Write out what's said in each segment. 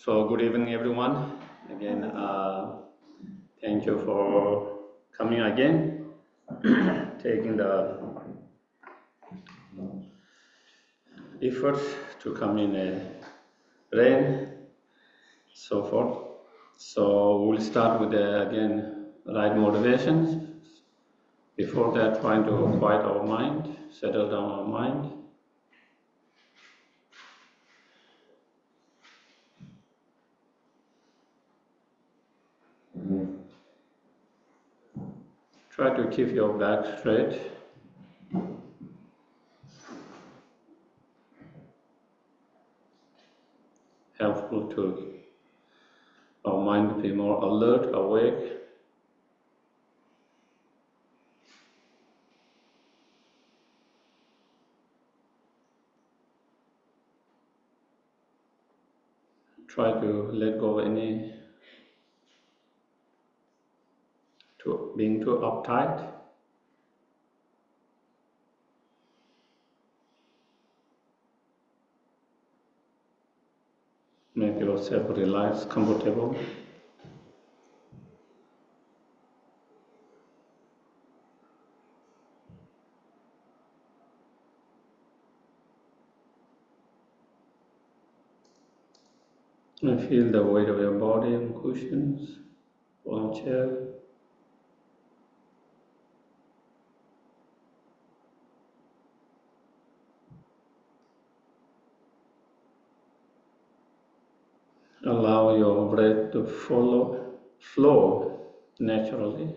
So good evening, everyone. Again, thank you for coming again, taking the effort to come in a rain, so forth. So we'll start with again right motivations. Before that, trying to quiet our mind, settle down our mind. Try to keep your back straight. Helpful to our mind to be more alert, awake. Try to let go of any being too uptight. Make yourself relaxed, comfortable. And feel the weight of your body on cushions or chair. Allow your breath to flow naturally.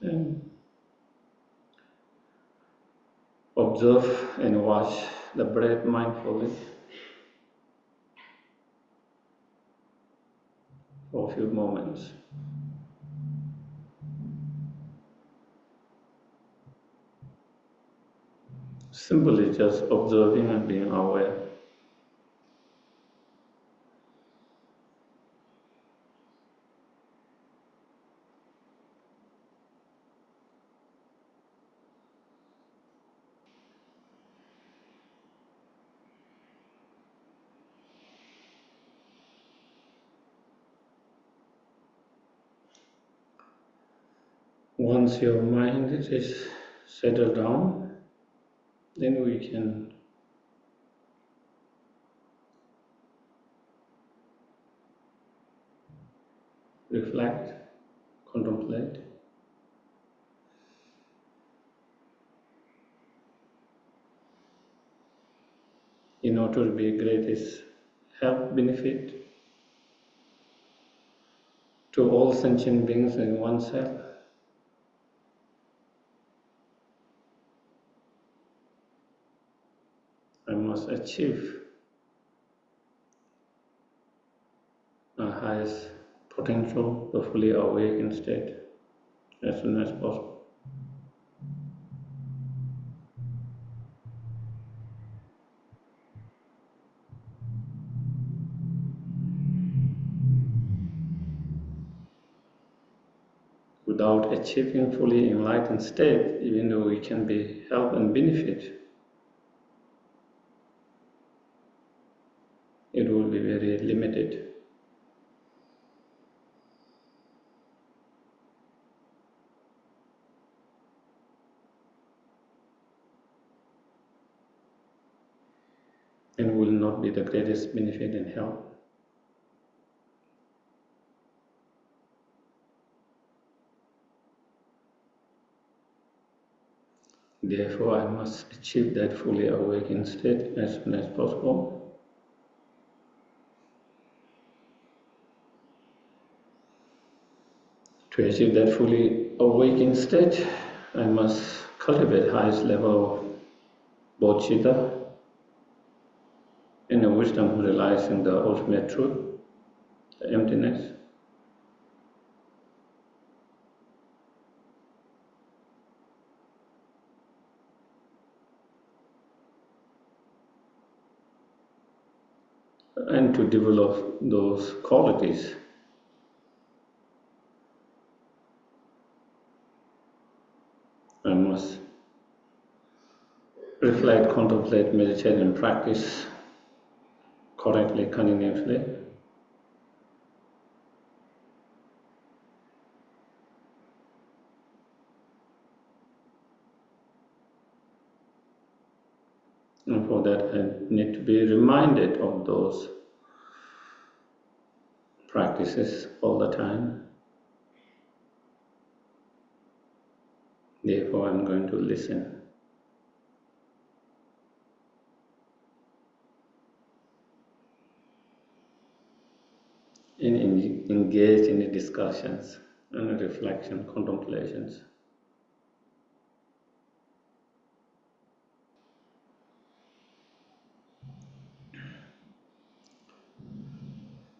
And observe and watch the breath mindfully for a few moments. Simply just observing and being aware. Once your mind is settled down, then we can reflect, contemplate. In order to be greatest help, benefit to all sentient beings and oneself. I must achieve my highest potential, the fully awakened state, as soon as possible. Without achieving fully enlightened state, even though we can be help and benefit, it will be very limited. And will not be the greatest benefit and help. Therefore, I must achieve that fully awakened state as soon as possible. To achieve that fully awakened state, I must cultivate highest level of bodhicitta and the wisdom realizing the ultimate truth, the emptiness. And to develop those qualities. I must reflect, contemplate, meditate, and practice correctly, continuously. And for that, I need to be reminded of those practices all the time. Therefore, I'm going to listen. And engage in the discussions and reflection, contemplations.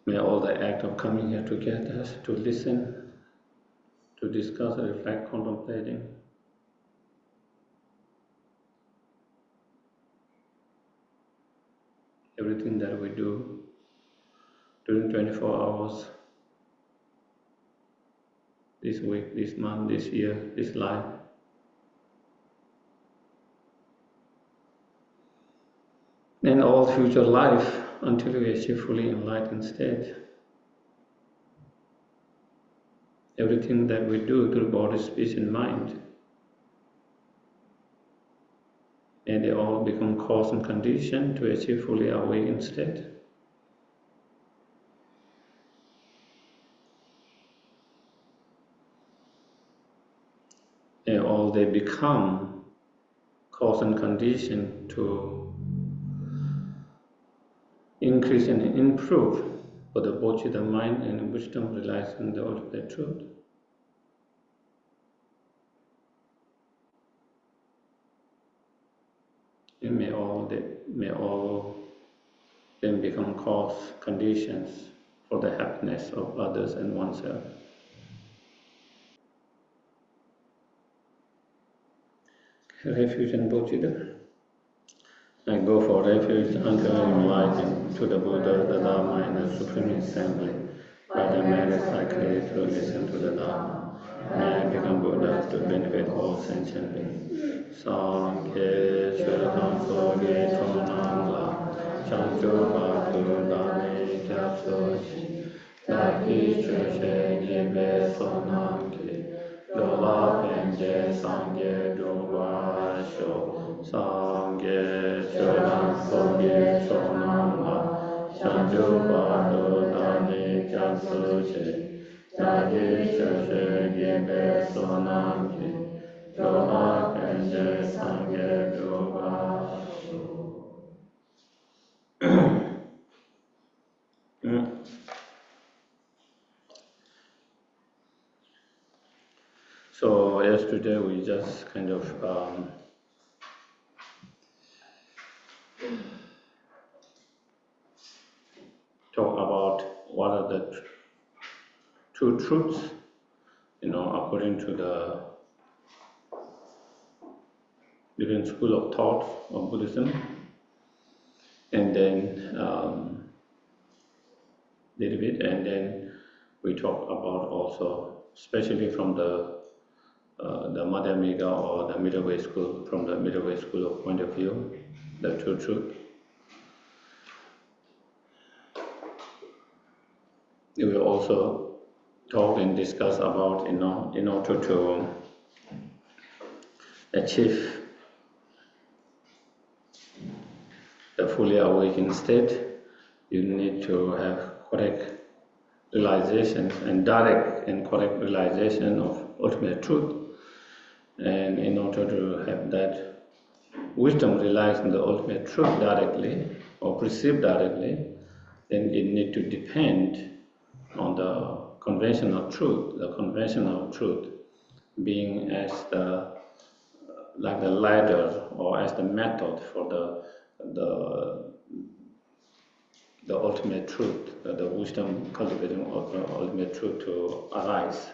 May all the act of coming here together to listen, to discuss, reflect, contemplating, everything that we do during 24 hours, this week, this month, this year, this life. And all future life until we achieve fully enlightened state. Everything that we do through body, speech, and mind, and they all become cause and condition to achieve fully awakened state. And all they become cause and condition to increase and improve for the bodhicitta mind and wisdom realizing the ultimate truth. And may all then become cause conditions for the happiness of others and oneself. Refuge in bodhicitta. I go for refuge until I am enlightened to the Buddha, the Dharma, and the Supreme Assembly. By the merits I create to listen to the Dharma, may I become Buddha to benefit all sentient beings. Sangye Shwetam Soge Chonam La Chancho Bhatu Dani Kyapsochi Daki Chushe Gibe Sonam Ki Lola Penje Sangye Dungwa Sho Sangye Shwetam Soge Chonam La Chancho Bhatu Dani Kyapsochi Daki Chushe Gibe Sonam Ki Lola Penje Sangye Dungwa So yesterday we just kind of talk about what are the two truths, according to the different school of thought of Buddhism, and then little bit, and then we talk about also, especially from the Madhyamika or the middle way school, from the middle way school of point of view, the two truth. We will also talk and discuss about, in order to achieve the fully awakened state, you need to have correct realization and direct and correct realization of ultimate truth. And in order to have that wisdom realizing the ultimate truth directly or perceived directly, then it need to depend on the conventional truth. The conventional truth being as like the ladder or as the method for the ultimate truth, the wisdom cultivating of the ultimate truth to arise.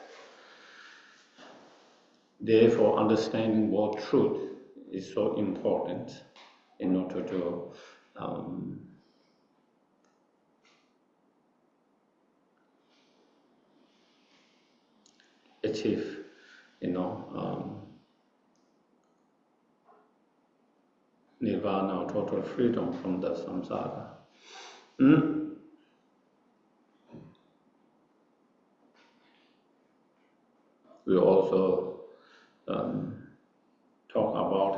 Therefore, understanding what truth is so important in order to achieve, nirvana or total freedom from the samsara. We also talk about,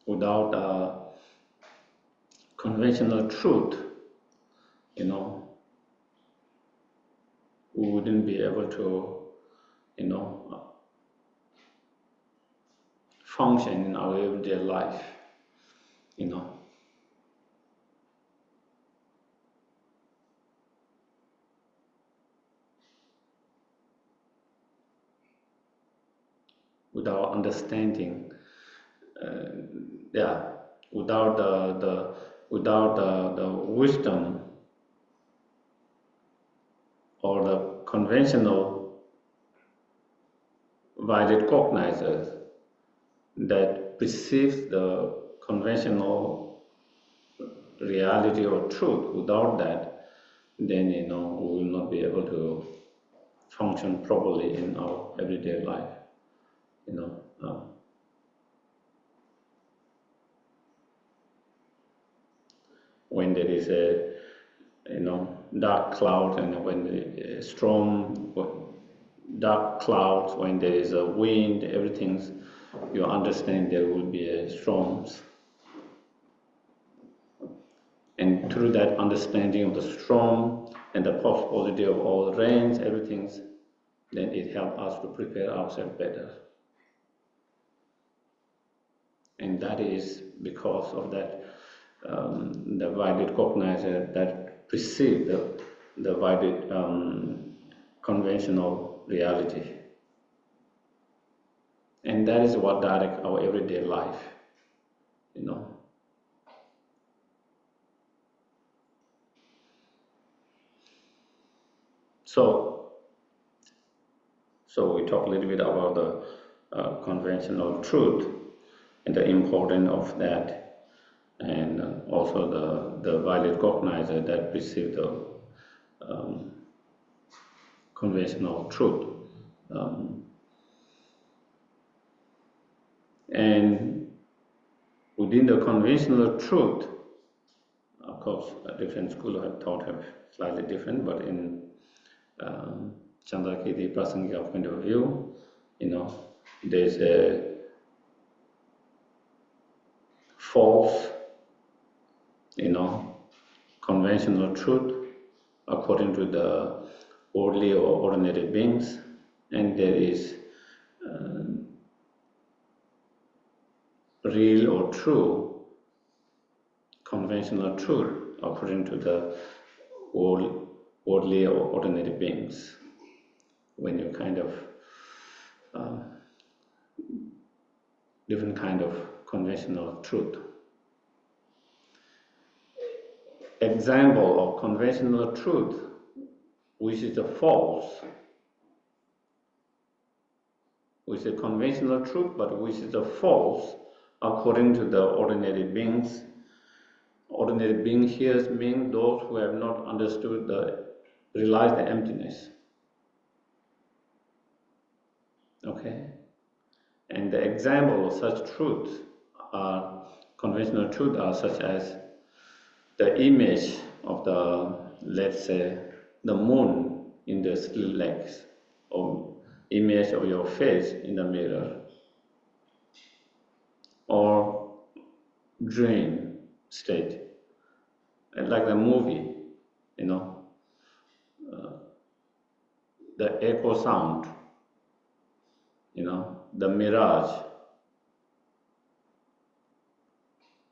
without conventional truth, we wouldn't be able to, function in our everyday life, without understanding, without the wisdom or the conventional valid cognizers that perceives the conventional reality or truth. Without that, then we will not be able to function properly in our everyday life. When there is a dark cloud, and when the storm, dark clouds, when there is a wind, everything's, you understand there will be storms. And through that understanding of the storm and the possibility of all rains, everything's, then it helps us to prepare ourselves better. And that is because of that, the valid cognizer that perceive the valid conventional reality. And that is what directs our everyday life, So we talk a little bit about the conventional truth and the importance of that, and also the valid cognizer that perceive the conventional truth. And within the conventional truth, of course, different schools of thought have slightly different, but in Chandrakirti Prasangika point of view, there's a false, conventional truth according to the worldly or ordinary beings, and there is real or true conventional truth according to the worldly or ordinary beings. When you kind of different kind of conventional truth. Example of conventional truth, which is the false, which is a conventional truth, but which is the false according to the ordinary beings. Ordinary beings here mean those who have not understood realized the emptiness. Okay? And the example of such truths are conventional truths are such as the image of the, let's say, the moon in the still legs, or image of your face in the mirror, or dream state, and like the movie, the echo sound, the mirage,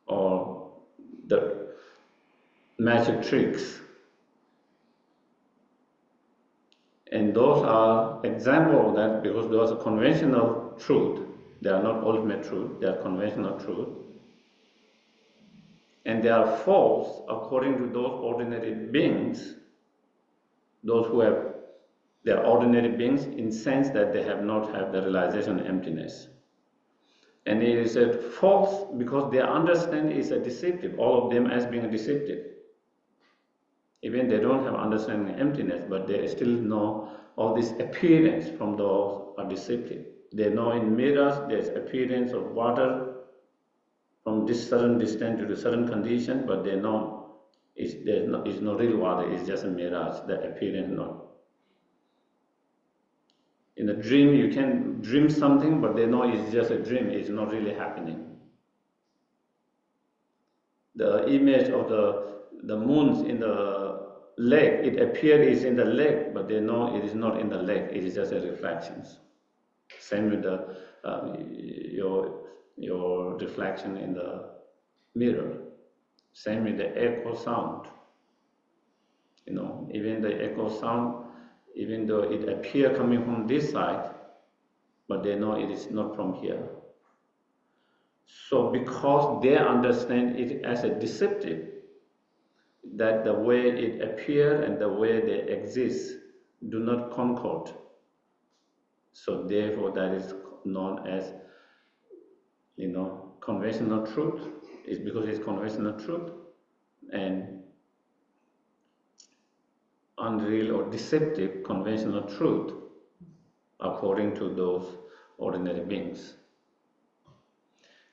or the magic tricks. And those are examples of that, because those are conventional truth. They are not ultimate truth, they are conventional truth. And they are false according to those ordinary beings, those who have, they are ordinary beings in sense that they have not had the realization of emptiness. And it is a false because their understanding is a deceptive, all of them as being deceptive. Even they don't have understanding emptiness, but they still know all this appearance from those are deceptive. They know in mirrors there's appearance of water from this certain distance to the certain condition, but they know it's no real water, it's just a mirage, the appearance not. In a dream, you can dream something, but they know it's just a dream, it's not really happening. The image of the moons in the lake, it appears in the lake, but they know it is not in the lake, it is just a reflections. Same with the your reflection in the mirror. Same with the echo sound. Even the echo sound, even though it appears coming from this side, but they know it is not from here. So because they understand it as a deceptive, that the way it appears and the way they exist do not concord. So therefore that is known as, conventional truth. It's because it's conventional truth, and unreal or deceptive conventional truth according to those ordinary beings.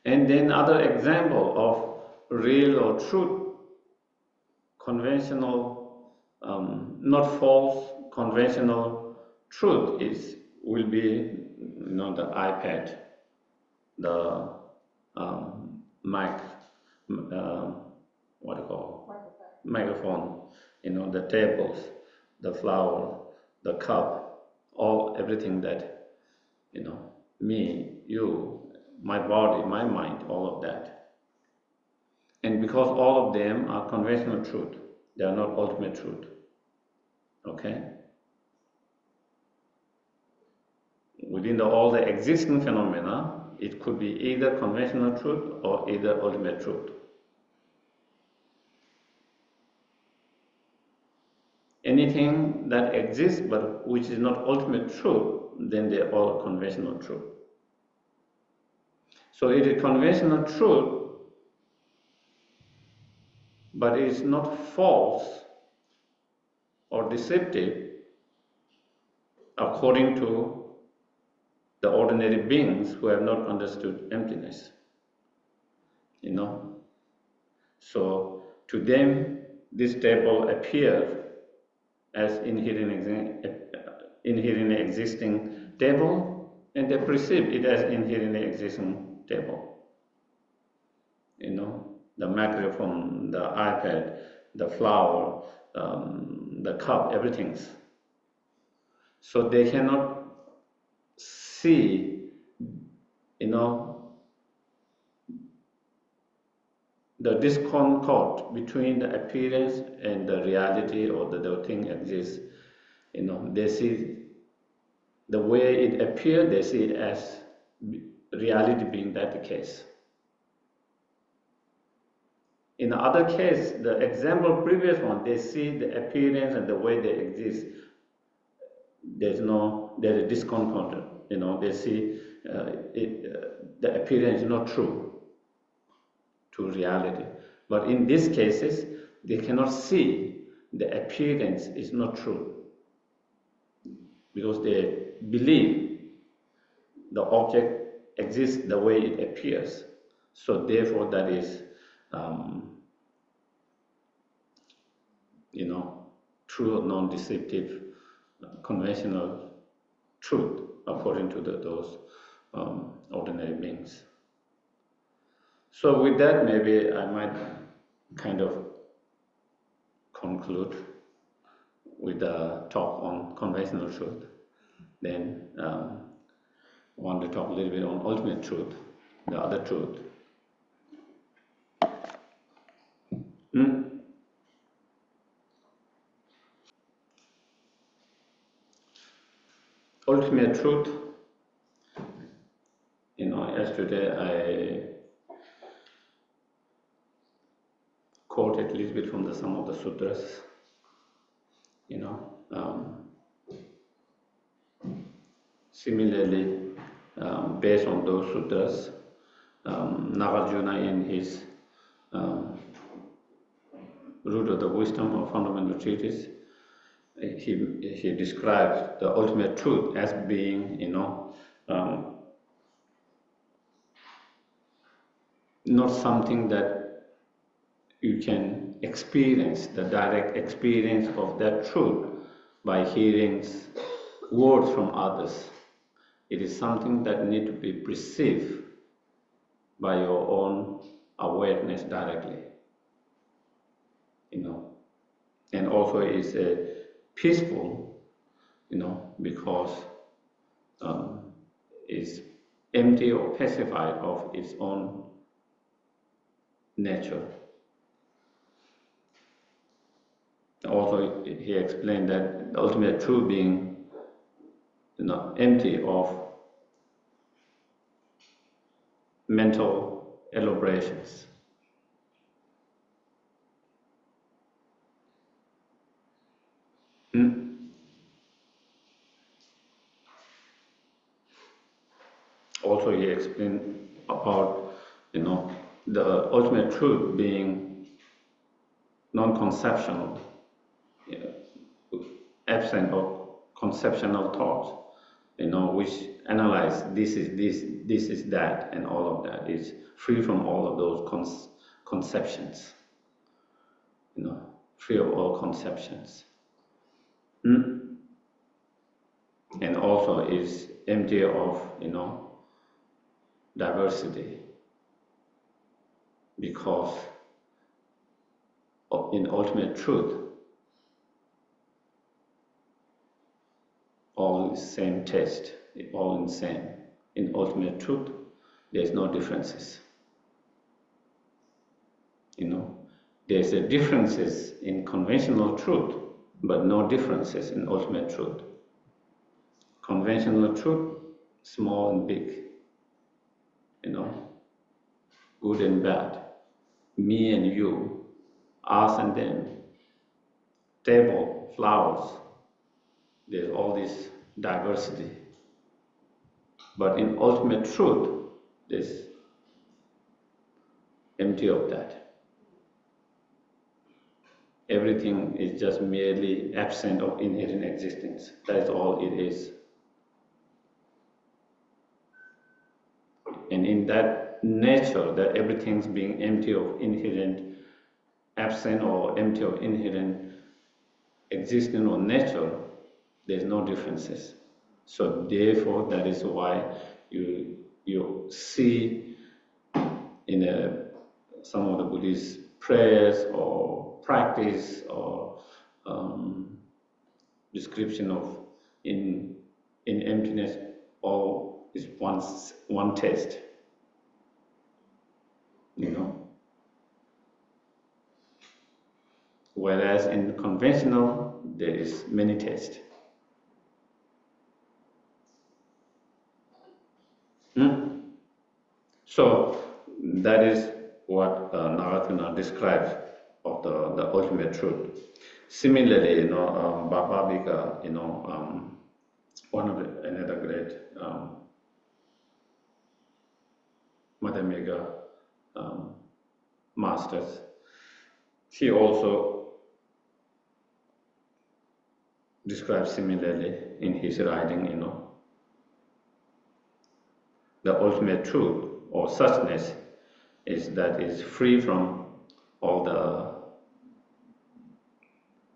And then other example of real or truth, conventional, not false, conventional truth will be, the iPad, the mic, what do you call microphone, the tables, the flower, the cup, everything that, me, you, my body, my mind, all of that. And because all of them are conventional truth, they are not ultimate truth. Okay? Within all the existing phenomena, it could be either conventional truth or either ultimate truth. Anything that exists but which is not ultimate truth, then they are all conventional truth. So it is conventional truth, but it is not false or deceptive according to the ordinary beings who have not understood emptiness. So to them, this table appears as inherently existing table, and they perceive it as inherently existing table. The microphone, the iPad, the flower, the cup, everything. So they cannot see, the disconcord between the appearance and the reality, or the thing exists. They see the way it appears, they see it as reality being that the case. In the other case, the example previous one, they see the appearance and the way they exist. There's a disconcord. They see the appearance is not true to reality. But in these cases, they cannot see the appearance is not true, because they believe the object exists the way it appears. So therefore that is true or non-deceptive conventional truth according to those ordinary beings. So with that, maybe I might kind of conclude with a talk on conventional truth. Then I want to talk a little bit on ultimate truth, the other truth. Ultimate truth, yesterday I quoted a little bit from some of the sutras, similarly, based on those sutras, Nagarjuna in his Root of the Wisdom or Fundamental Treatise, he describes the ultimate truth as being, not something that you can experience, the direct experience of that truth by hearing words from others. It is something that needs to be perceived by your own awareness directly, and also is peaceful, because it's empty or pacified of its own nature. Also, he explained that the ultimate truth being empty of mental elaborations. Also, he explained about the ultimate truth being non-conceptual, absent of conceptual thoughts, which analyze this is this, this is that, and all of that is free from all of those conceptions, free of all conceptions. And also is empty of, diversity, because in ultimate truth, all is same taste, all the same. In ultimate truth, there's no differences. There's a differences in conventional truth, but no differences in ultimate truth. Conventional truth, small and big, good and bad, me and you, us and them, table, flowers, there's all this diversity. But in ultimate truth, there's empty of that. Everything is just merely absent of inherent existence. That is all it is. And in that nature, that everything's being empty of inherent, absent or empty of inherent existence or nature, there's no differences. So therefore, that is why you see in some of the Buddhist prayers or practice or description of in emptiness, all is one taste, Whereas in conventional, there is many tastes. So that is what Nagarjuna describes of the ultimate truth. Similarly, Bhagavad one of another great Madhyamika masters, he also describes similarly in his writing, the ultimate truth or suchness is free from all the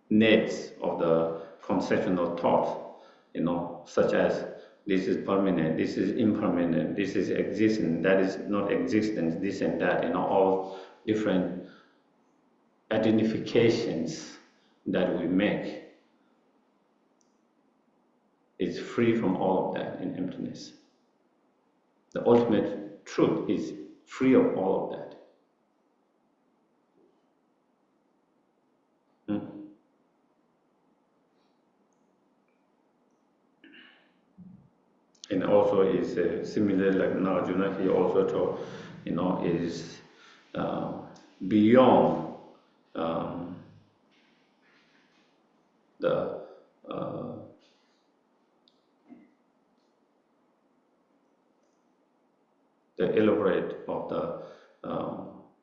nets of the conceptual thoughts, such as this is permanent, this is impermanent, this is existence, that is not existence, this and that, all different identifications that we make. It's free from all of that in emptiness. The ultimate truth is free of all of that. And also is similar like Nagarjuna, he also taught, is beyond the elaborate of the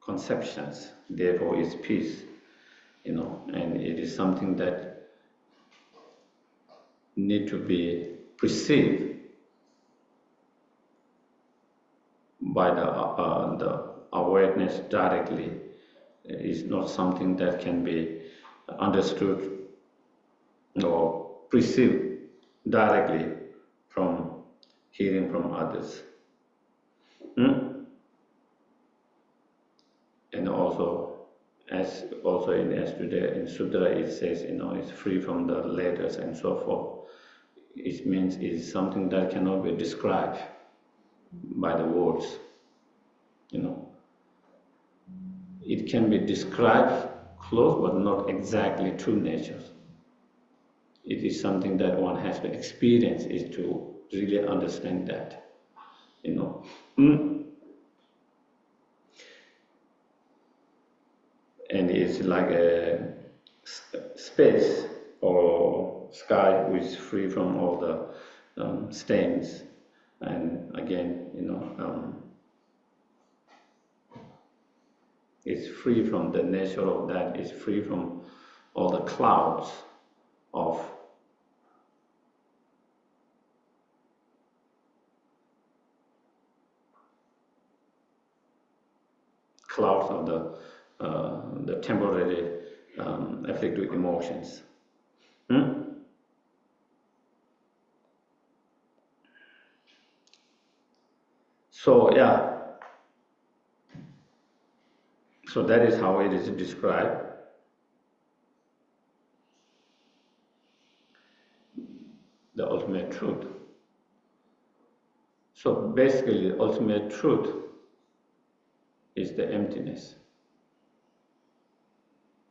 conceptions, therefore is peace. and it is something that need to be perceived by the awareness directly. It is not something that can be understood or perceived directly from hearing from others. And also, as also in yesterday in Sutra it says, it's free from the letters and so forth. It means it is something that cannot be described by the words. It can be described close, but not exactly true nature. It is something that one has to experience is to really understand that. And it's like a space or sky which is free from all the stains. And again, it's free from the nature of that. It's free from all the clouds of the temporary afflictive emotions. So yeah, so that is how it is described. The ultimate truth. So basically, the ultimate truth is the emptiness.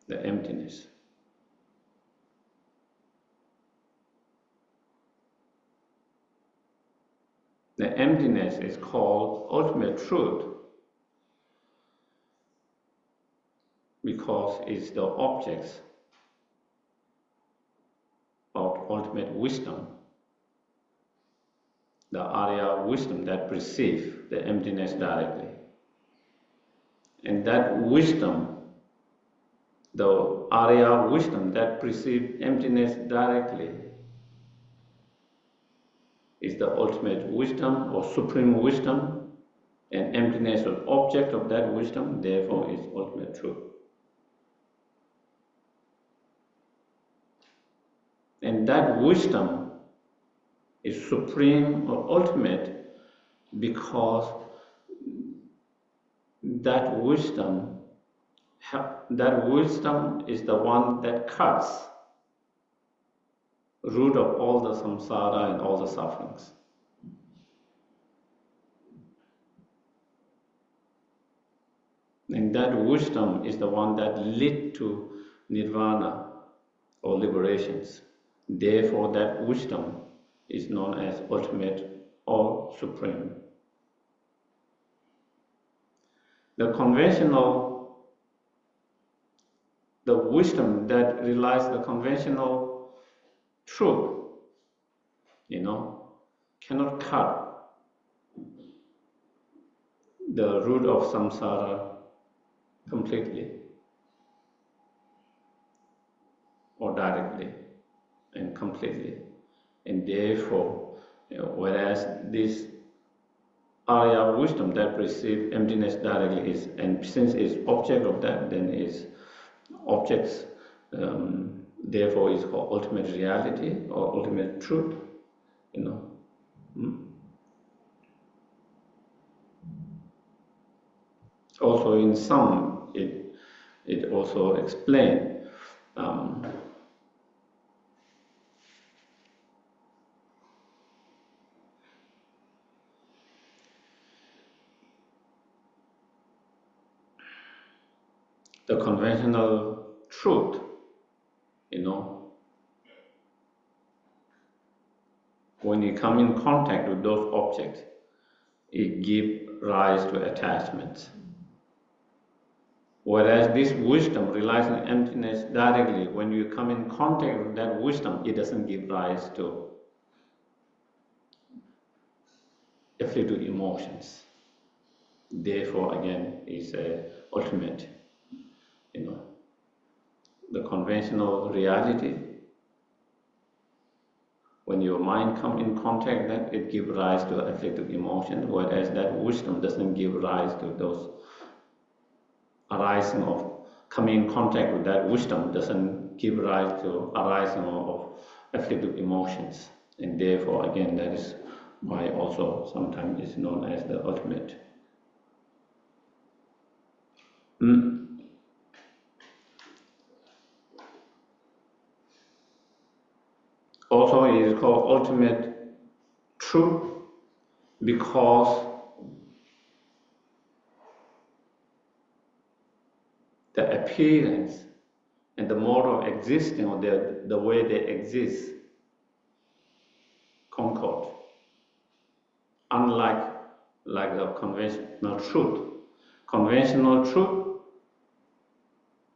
The emptiness. The emptiness is called ultimate truth because it's the objects of ultimate wisdom, the Arya wisdom that perceives the emptiness directly. And that wisdom, the Arya wisdom that perceives emptiness directly, is the ultimate wisdom or supreme wisdom, and emptiness is object of that wisdom, therefore is ultimate truth. And that wisdom is supreme or ultimate because that wisdom is the one that cuts root of all the samsara and all the sufferings. And that wisdom is the one that leads to nirvana or liberations. Therefore, that wisdom is known as ultimate or supreme. The wisdom that relies the conventional truth, cannot cut the root of samsara completely or directly and completely. And therefore, whereas this Arya wisdom that perceives emptiness directly is, and since it's object of that, then is objects, therefore is called ultimate reality or ultimate truth, Also in some, it also explains the conventional truth, when you come in contact with those objects, it gives rise to attachments. Whereas this wisdom relies on emptiness directly. When you come in contact with that wisdom, it doesn't give rise to afflictive emotions. Therefore, again, is a ultimate, the conventional reality. When your mind comes in contact, that it gives rise to affective emotions, whereas that wisdom doesn't give rise to those arising of coming in contact with that wisdom doesn't give rise to arising of affective emotions, and therefore again that is why also sometimes it's known as the ultimate. Also, it is called ultimate truth because the appearance and the mode of existing, or the way they exist, concord. Unlike the conventional truth. Conventional truth,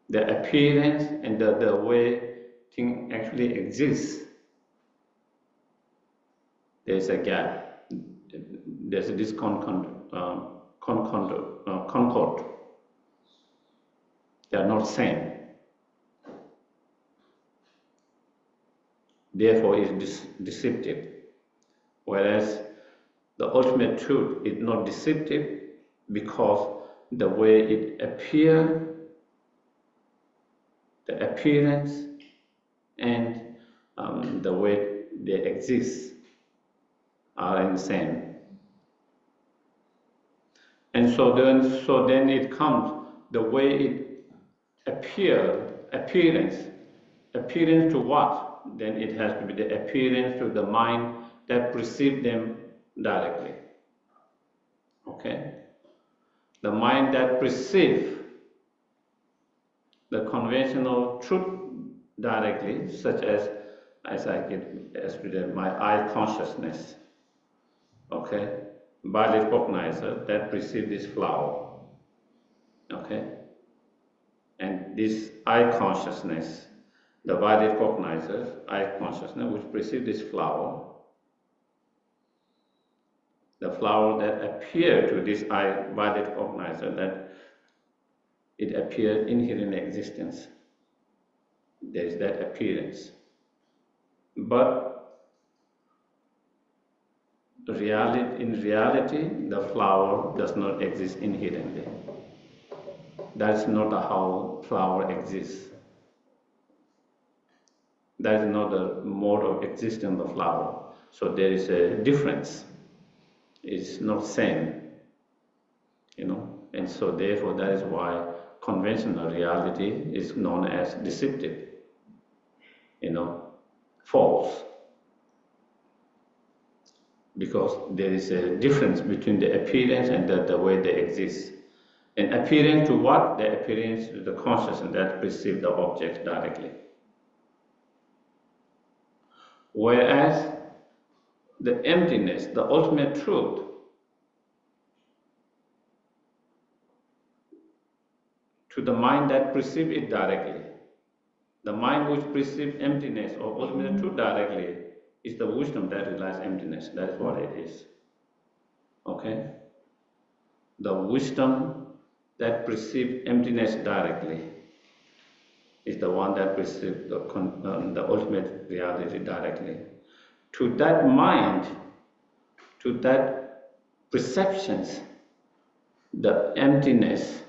the appearance and the way thing actually exists, there's a gap. There's a disconcord. Concord. They are not same. Therefore, it's deceptive. Whereas the ultimate truth is not deceptive because the way it appears, the appearance, and the way they exist are in the same. And so then it comes the way it appearance to what? Then it has to be the appearance to the mind that perceives them directly. Okay? The mind that perceives the conventional truth directly, such as I get explained, my eye consciousness. Okay? Body recognizer that perceives this flower. Okay? And this eye consciousness, the body recognizer, eye consciousness, which perceives this flower, the flower that appears to this eye body recognizer, that it appears inherent in existence. There is that appearance. But in reality, the flower does not exist inherently. That's not how flower exists. That is not the mode of existence of the flower. So there is a difference. It's not same, and so therefore that is why conventional reality is known as deceptive, false. Because there is a difference between the appearance and the way they exist. And appearance to what? The appearance to the consciousness that perceives the object directly. Whereas the emptiness, the ultimate truth, to the mind that perceives it directly. The mind which perceives emptiness or ultimate truth directly is the wisdom that realizes emptiness. That is what it is. Okay? The wisdom that perceives emptiness directly is the one that perceives the ultimate reality directly. To that mind, to that perceptions, the emptiness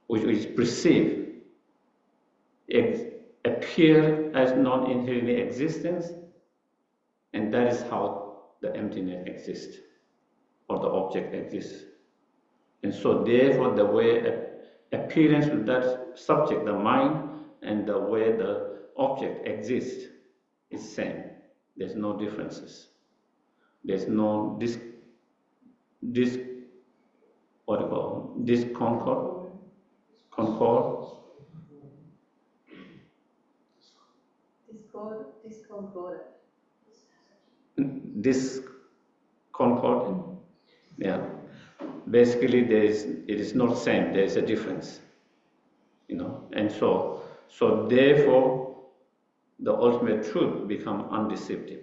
which is perceived appear as non-inherent existence, and that is how the emptiness exists, or the object exists. And so therefore the way appearance to that subject, the mind, and the way the object exists is same. There's no differences. There's no concord. Discordant. Yeah. Basically, it is not same. There is a difference. And so therefore, the ultimate truth becomes undeceptive.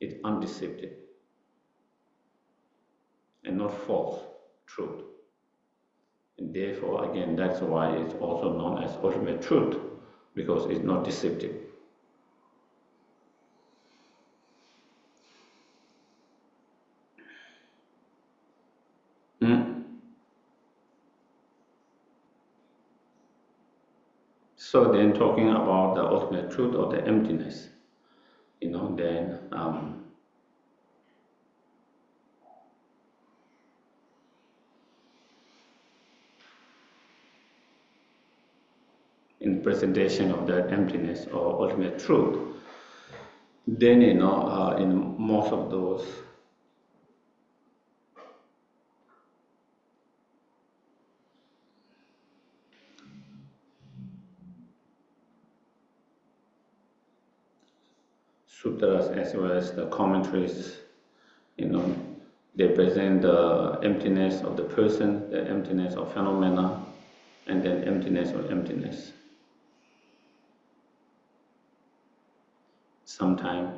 It's undeceptive and not false truth. And therefore, again, that's why it's also known as ultimate truth, because it's not deceptive. So then, talking about the ultimate truth or the emptiness, then in presentation of that emptiness or ultimate truth, then in most of those sutras as well as the commentaries, they present the emptiness of the person, the emptiness of phenomena, and then emptiness of emptiness. Sometimes,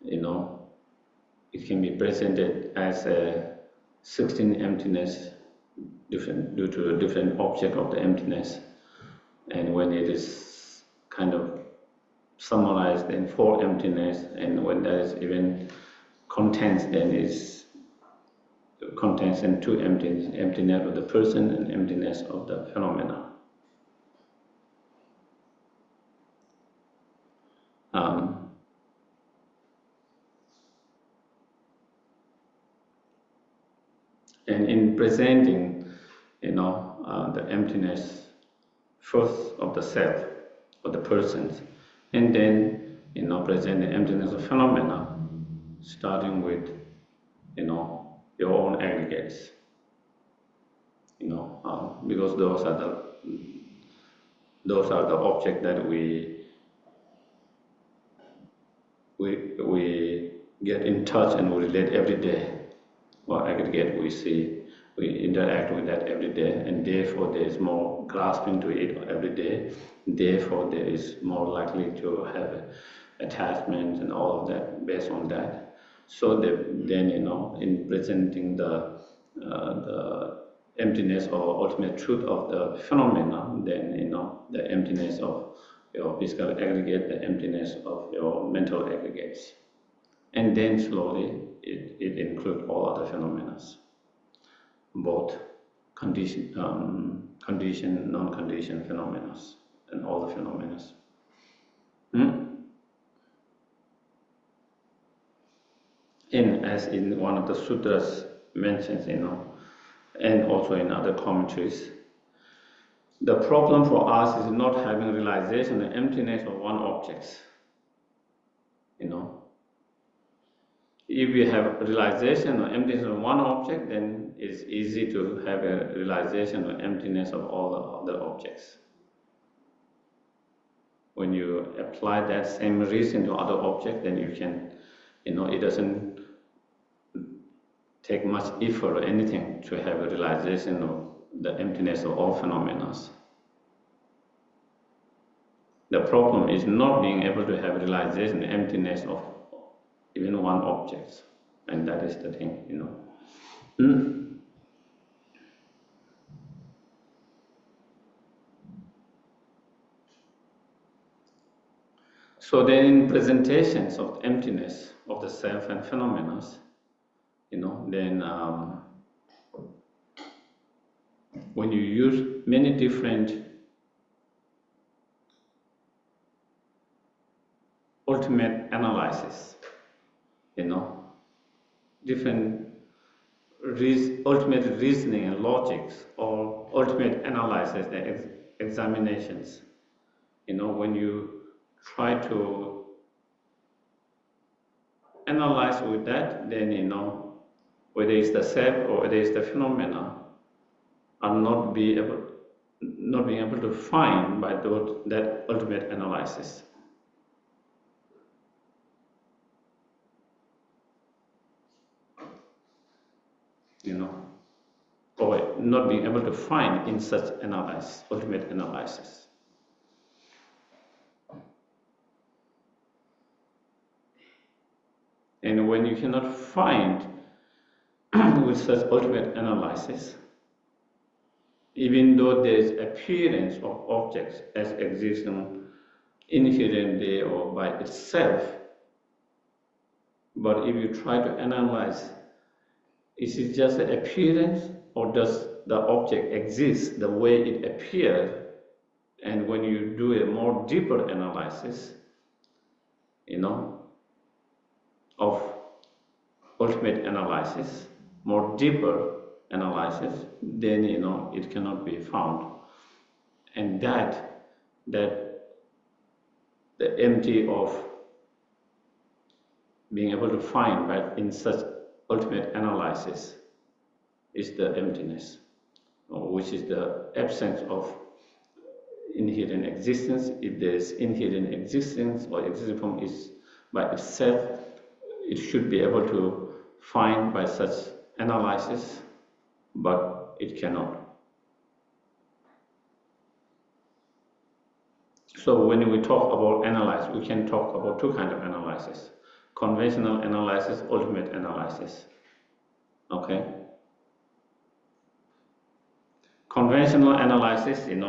it can be presented as a 16 emptiness, different due to a different object of the emptiness, and when it is kind of summarized in 4 emptiness, and when there is even contents, then is contents in 2 emptiness: emptiness of the person and emptiness of the phenomena. And in presenting, the emptiness first of the self, of the persons, and then, present the emptiness of phenomena, starting with, your own aggregates, because those are the object that we get in touch and we relate every day. Or aggregate we see, we interact with that every day, and therefore there is more grasping to it every day. Therefore there is more likely to have attachments and all of that based on that. So then, in presenting the emptiness or ultimate truth of the phenomena, then, the emptiness of your physical aggregate, the emptiness of your mental aggregates. And then slowly it includes all other phenomena, both conditioned, non-conditioned phenomena, and all the phenomena. And as in one of the sutras mentions, and also in other commentaries, the problem for us is not having realization of the emptiness of one object. If we have realization of emptiness of one object, then it's easy to have a realization of emptiness of all the other objects. When you apply that same reason to other objects, then you can, it doesn't take much effort or anything to have a realization of the emptiness of all phenomena. The problem is not being able to have realization, emptiness of even one object, and that is the thing, So then, in presentations of emptiness of the self and phenomena, then when you use many different ultimate analysis, different ultimate reasoning and logics, or ultimate analysis and examinations, when you try to analyze with that, then whether it's the self or whether it's the phenomena are not being able to find by that ultimate analysis. Or not being able to find in such analysis, ultimate analysis. And when you cannot find with such ultimate analysis, even though there is appearance of objects as existing inherently or by itself. But if you try to analyze, is it just an appearance, or does the object exist the way it appears? And when you do a more deeper analysis, of ultimate analysis, more deeper analysis, then it cannot be found. And that the empty of being able to find, but in such ultimate analysis, is the emptiness, which is the absence of inherent existence. If there is inherent existence or existing form is by itself, it should be able to find by such analysis, but it cannot. So when we talk about analysis, we can talk about two kinds of analysis: conventional analysis, ultimate analysis. Okay? Conventional analysis, am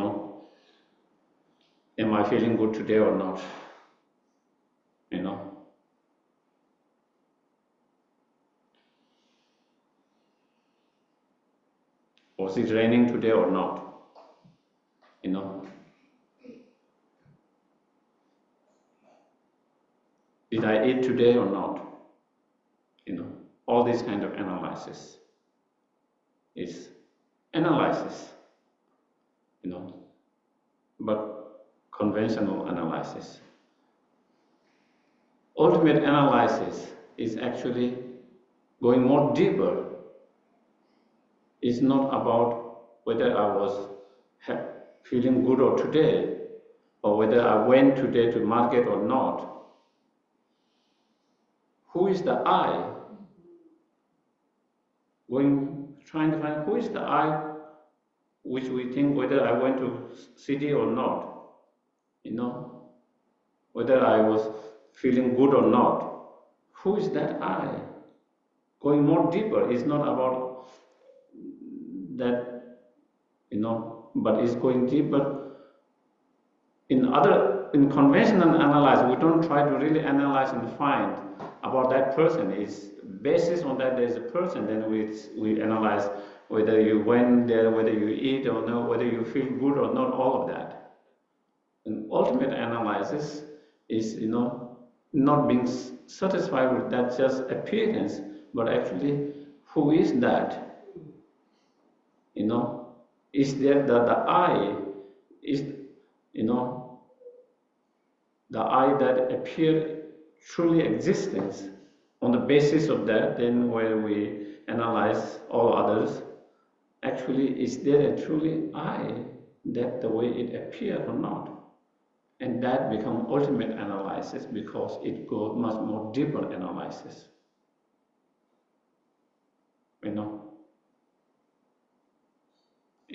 I feeling good today or not? Was it raining today or not? Did I eat today or not? All this kind of analysis is analysis, but conventional analysis. Ultimate analysis is actually going more deeper. It's not about whether I was feeling good or today, or whether I went today to market or not. Who is the I? Trying to find who is the I, which we think whether I went to city or not. Whether I was feeling good or not. Who is that I? Going more deeper is not about that, but it's going deeper. In conventional analysis, we don't try to really analyze and find about that person. It's basis on that there's a person, then we analyze whether you went there, whether you eat or not, whether you feel good or not, all of that. And ultimate analysis is, not being satisfied with that just appearance, but actually, who is that? Is there the I? Is, the I that appear truly existence? On the basis of that, then when we analyze all others, actually, is there a truly I, that the way it appears or not? And that becomes ultimate analysis, because it goes much more deeper analysis.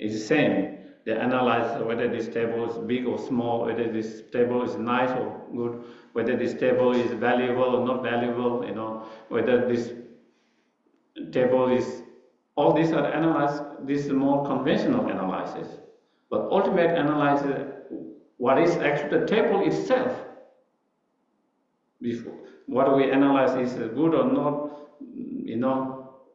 It's the same. They analyze whether this table is big or small, whether this table is nice or good, whether this table is valuable or not valuable, whether this table is, all these are analyzed. This is more conventional analysis. But ultimate analysis, what is actually the table itself. What we analyze is good or not,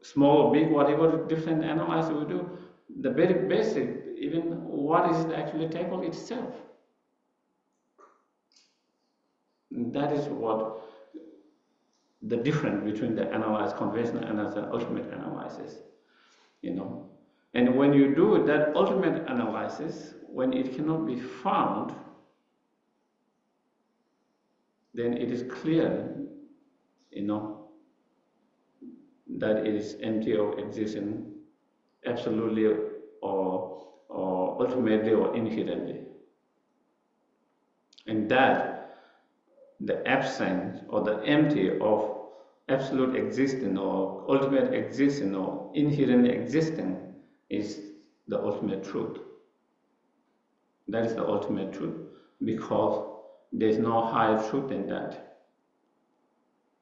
small or big, whatever different analysis we do, the very basic, even what is actually the table itself. That is what the difference between the conventional analysis and ultimate analysis, And when you do that ultimate analysis, when it cannot be found, then it is clear, that it is empty of existence, absolutely or ultimately or inherently. And that the absence or the empty of absolute existence or ultimate existence or inherent existence is the ultimate truth. That is the ultimate truth, because there is no higher truth than that.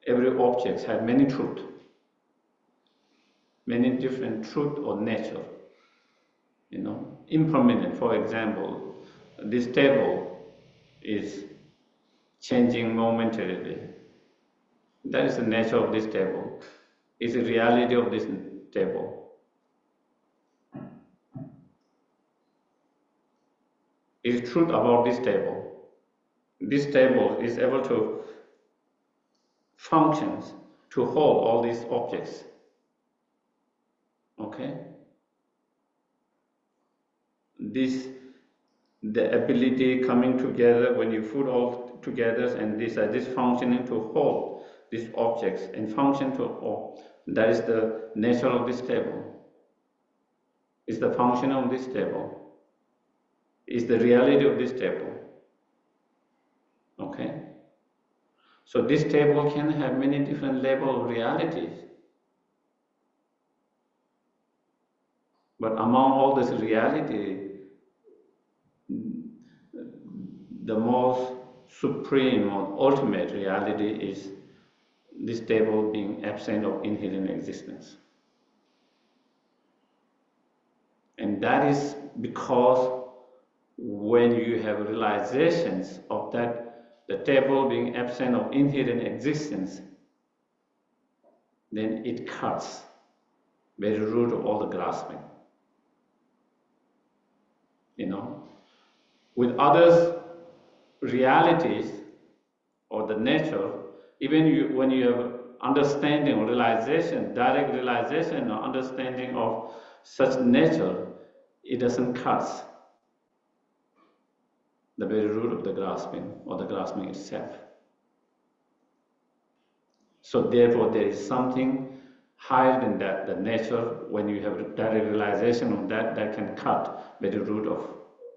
Every object has many truths, many different truth or nature. impermanent. For example, this table is changing momentarily. That is the nature of this table. It's the reality of this table. It's truth about this table. This table is able to function to hold all these objects. Okay? The ability coming together when you put all together, and this functioning to hold these objects and function to all. That is the nature of this table. Is the function of this table. Is the reality of this table. Okay? So this table can have many different levels of realities. But among all this reality, the most supreme or ultimate reality is this table being absent of inherent existence. And that is because when you have realizations of that, the table being absent of inherent existence, then it cuts very root of all the grasping. With others' realities or the nature, even when you have understanding or realization, direct realization or understanding of such nature, it doesn't cut the very root of the grasping or the grasping itself. So therefore there is something higher than that, the nature, when you have direct realization of that can cut the very root of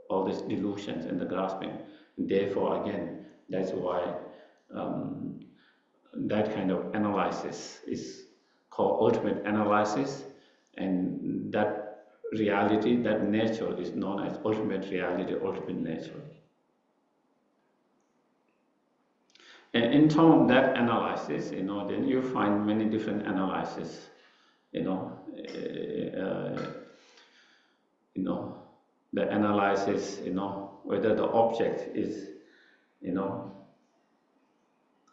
all these delusions and the grasping. And therefore again, that's why that kind of analysis is called ultimate analysis, and that reality, that nature is known as ultimate reality, ultimate nature. And in terms of that analysis, then you find many different analyses, the analysis, whether the object is,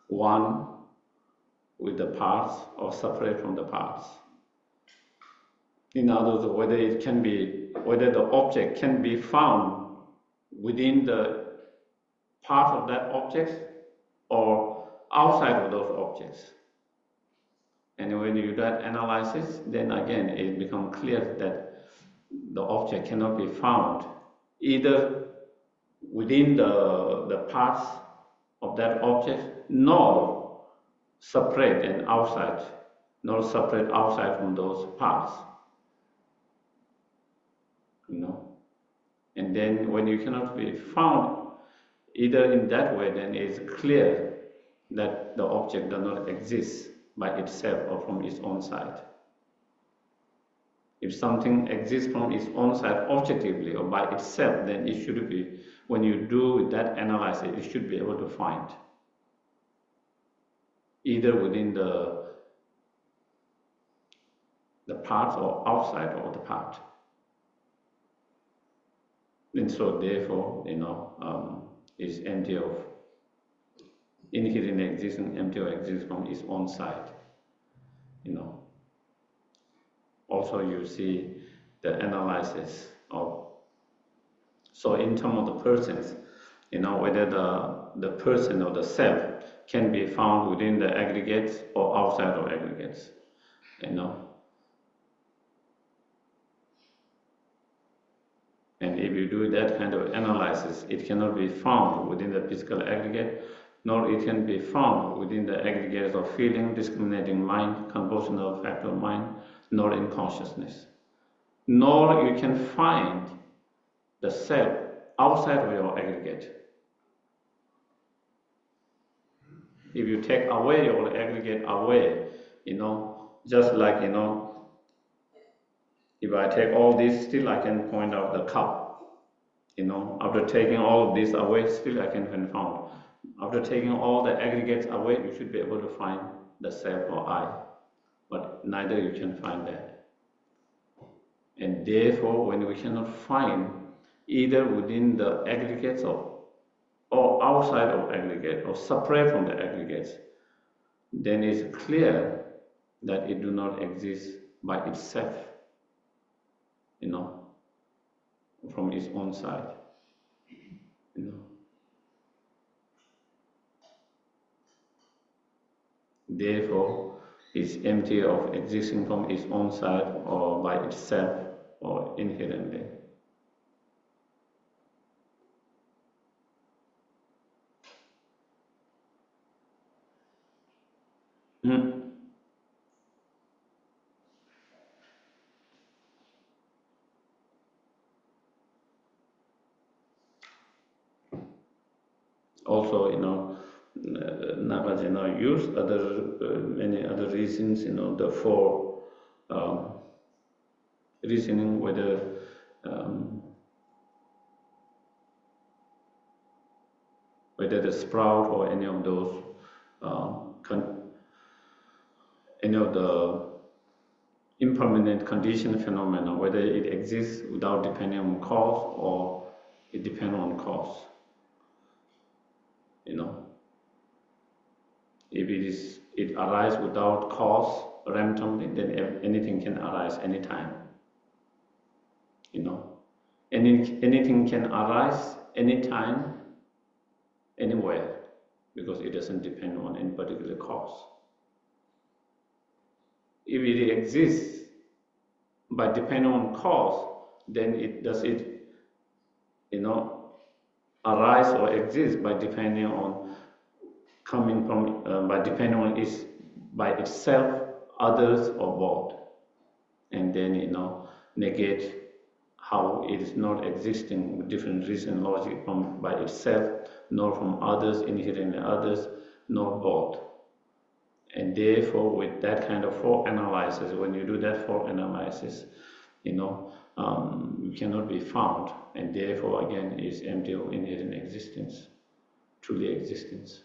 one with the parts or separate from the parts. In other words, whether the object can be found within the part of that object or outside of those objects. And when you do that analysis, then again it becomes clear that the object cannot be found either within the parts of that object, nor separate and outside, nor separate outside from those parts. And then when you cannot be found either in that way, then it's clear that the object does not exist by itself or from its own side. If something exists from its own side objectively or by itself, then it should be, when you do that analysis, you should be able to find either within the part or outside of the part. And so therefore, is empty of inherent existence, empty of existence from its own side. Also you see the analysis of, so in terms of the persons, whether the person or the self can be found within the aggregates or outside of aggregates, And if you do that kind of analysis, it cannot be found within the physical aggregate, nor it can be found within the aggregates of feeling, discriminating mind, compositional factor mind, nor in consciousness. Nor you can find the self outside of your aggregate. If you take away your aggregate away, just like, if I take all this, still I can point out the cup. After taking all of this away, still I can found. After taking all the aggregates away, you should be able to find the self or I. But neither you can find that. And therefore, when we cannot find either within the aggregates or outside of aggregate or separate from the aggregates, then it's clear that it do not exist by itself, from its own side, Therefore, it's empty of existing from its own side or by itself or inherently. Also, Nagarjuna used many other reasons, the four reasoning whether the sprout or any of those any of the impermanent condition phenomena, whether it exists without depending on cause or it depends on cause. If it arises without cause randomly, then anything can arise anytime. Anything can arise anytime, anywhere, because it doesn't depend on any particular cause. If it exists by depending on cause, then arise or exist by depending on by itself, others, or both, and then negate how it is not existing with different reason logic from by itself, nor from others, inherently others, nor both. And therefore, with that kind of four analysis, when you do that four analysis, you cannot be found, and therefore again is empty of inherent existence, truly existence.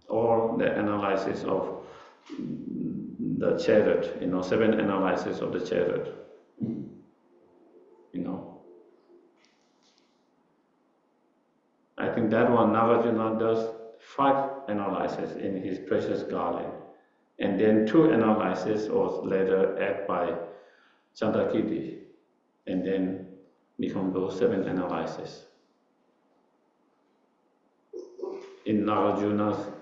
Or the analysis of the chariot, 7 analysis of the chariot, I think that one Nagarjuna does 5 analysis in his Precious Garland, and then 2 analysis was later added by Chandrakirti, and then become those 7 analysis. In Nagarjuna's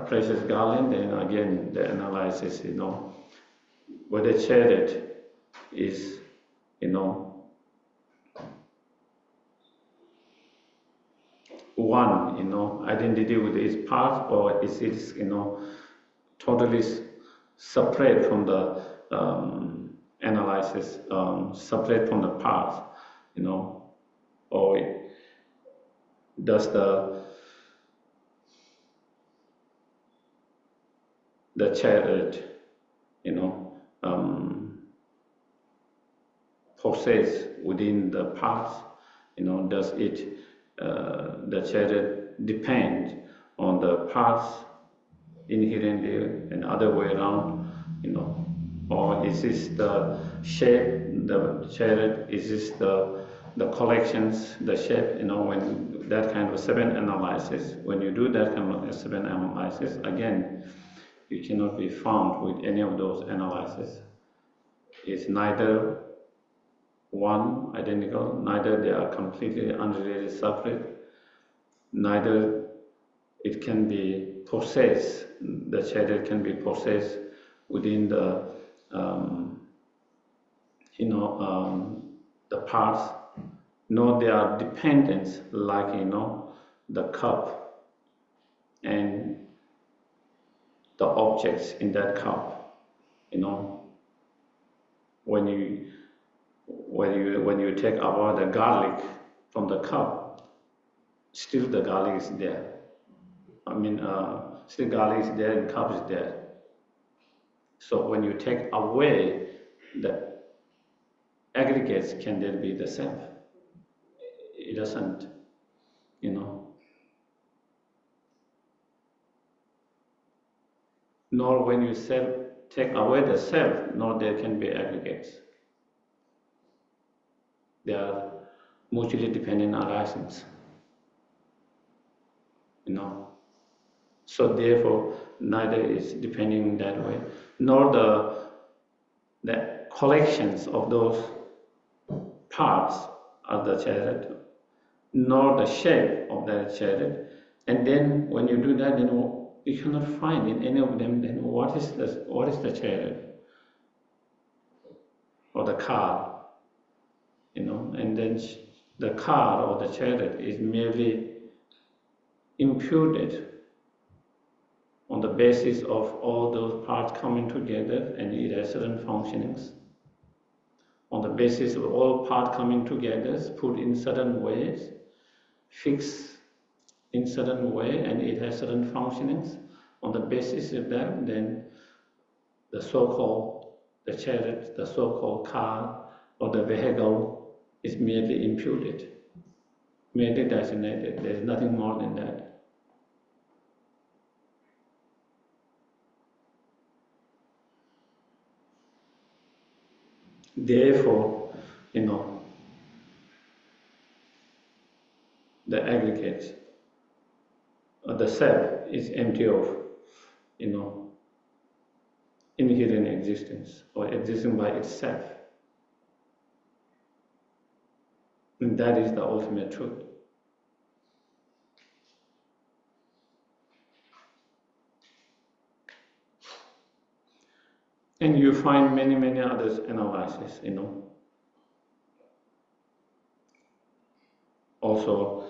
Precious Garland, then again the analysis, whether chariot is, one, identity with its part, or is it, totally separate from the analysis, separate from the part, or does the chariot, possess within the parts, does it, the chariot depend on the parts inherently and other way around, or is this the shape, the chariot, is this the collections, the shape, when that kind of 7 analysis, when you do that kind of 7 analysis, again, you cannot be found with any of those analyses. It's neither one identical, neither they are completely unrelated, separate, neither it can be possessed, the chariot can be possessed within the the parts, nor they are dependent like the cup and the objects in that cup. When you take out the garlic from the cup, still the garlic is there. Still garlic is there and cup is there. So when you take away the aggregates, can there be the self? It doesn't, Nor when you take away the self, nor there can be aggregates. They are mutually dependent arisings. So therefore, neither is depending in that way, nor the collections of those parts of the chariot, nor the shape of that chariot. And then when you do that, then you cannot find in any of them then what is the chariot or the car, and then the car or the chariot is merely imputed on the basis of all those parts coming together, and it has certain functionings. On the basis of all parts coming together, put in certain ways, fixed in certain way, and it has certain functionings. On the basis of that, then the so-called the chariot, the so-called car, or the vehicle is merely imputed, merely designated. There is nothing more than that. Therefore, the aggregate or the self is empty of, inherent existence or existing by itself. And that is the ultimate truth. And you find many, many others analyses, Also,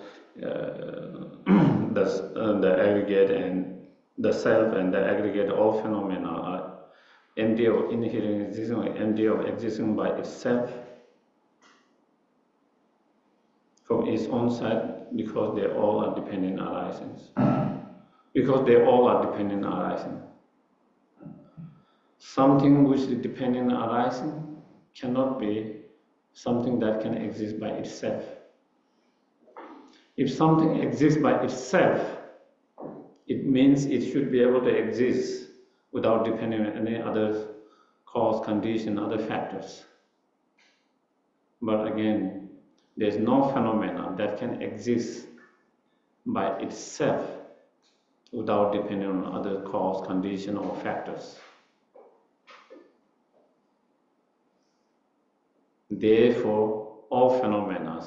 the aggregate and the self and the aggregate, all phenomena are empty of inherent existence, or empty of existing by itself from its own side, because they all are dependent arisings. Because they all are dependent arising. Something which is dependent arising cannot be something that can exist by itself. If something exists by itself, it means it should be able to exist without depending on any other cause, condition, other factors. But again, there's no phenomena that can exist by itself without depending on other cause, condition, or factors. Therefore, all phenomena,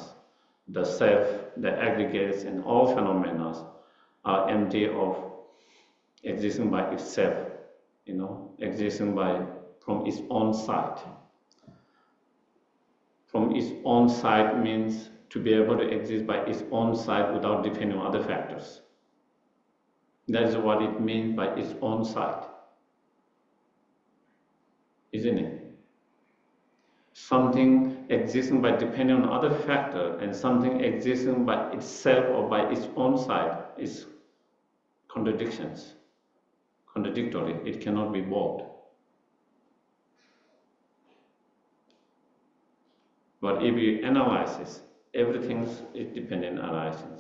the self, the aggregates, and all phenomena are empty of existing by itself, existing from its own side. From its own side means to be able to exist by its own side without depending on other factors. That is what it means by its own side, isn't it? Something existing by depending on other factor and something existing by itself or by its own side is contradictory. It cannot be both. But if you analyze this, everything is dependent arising.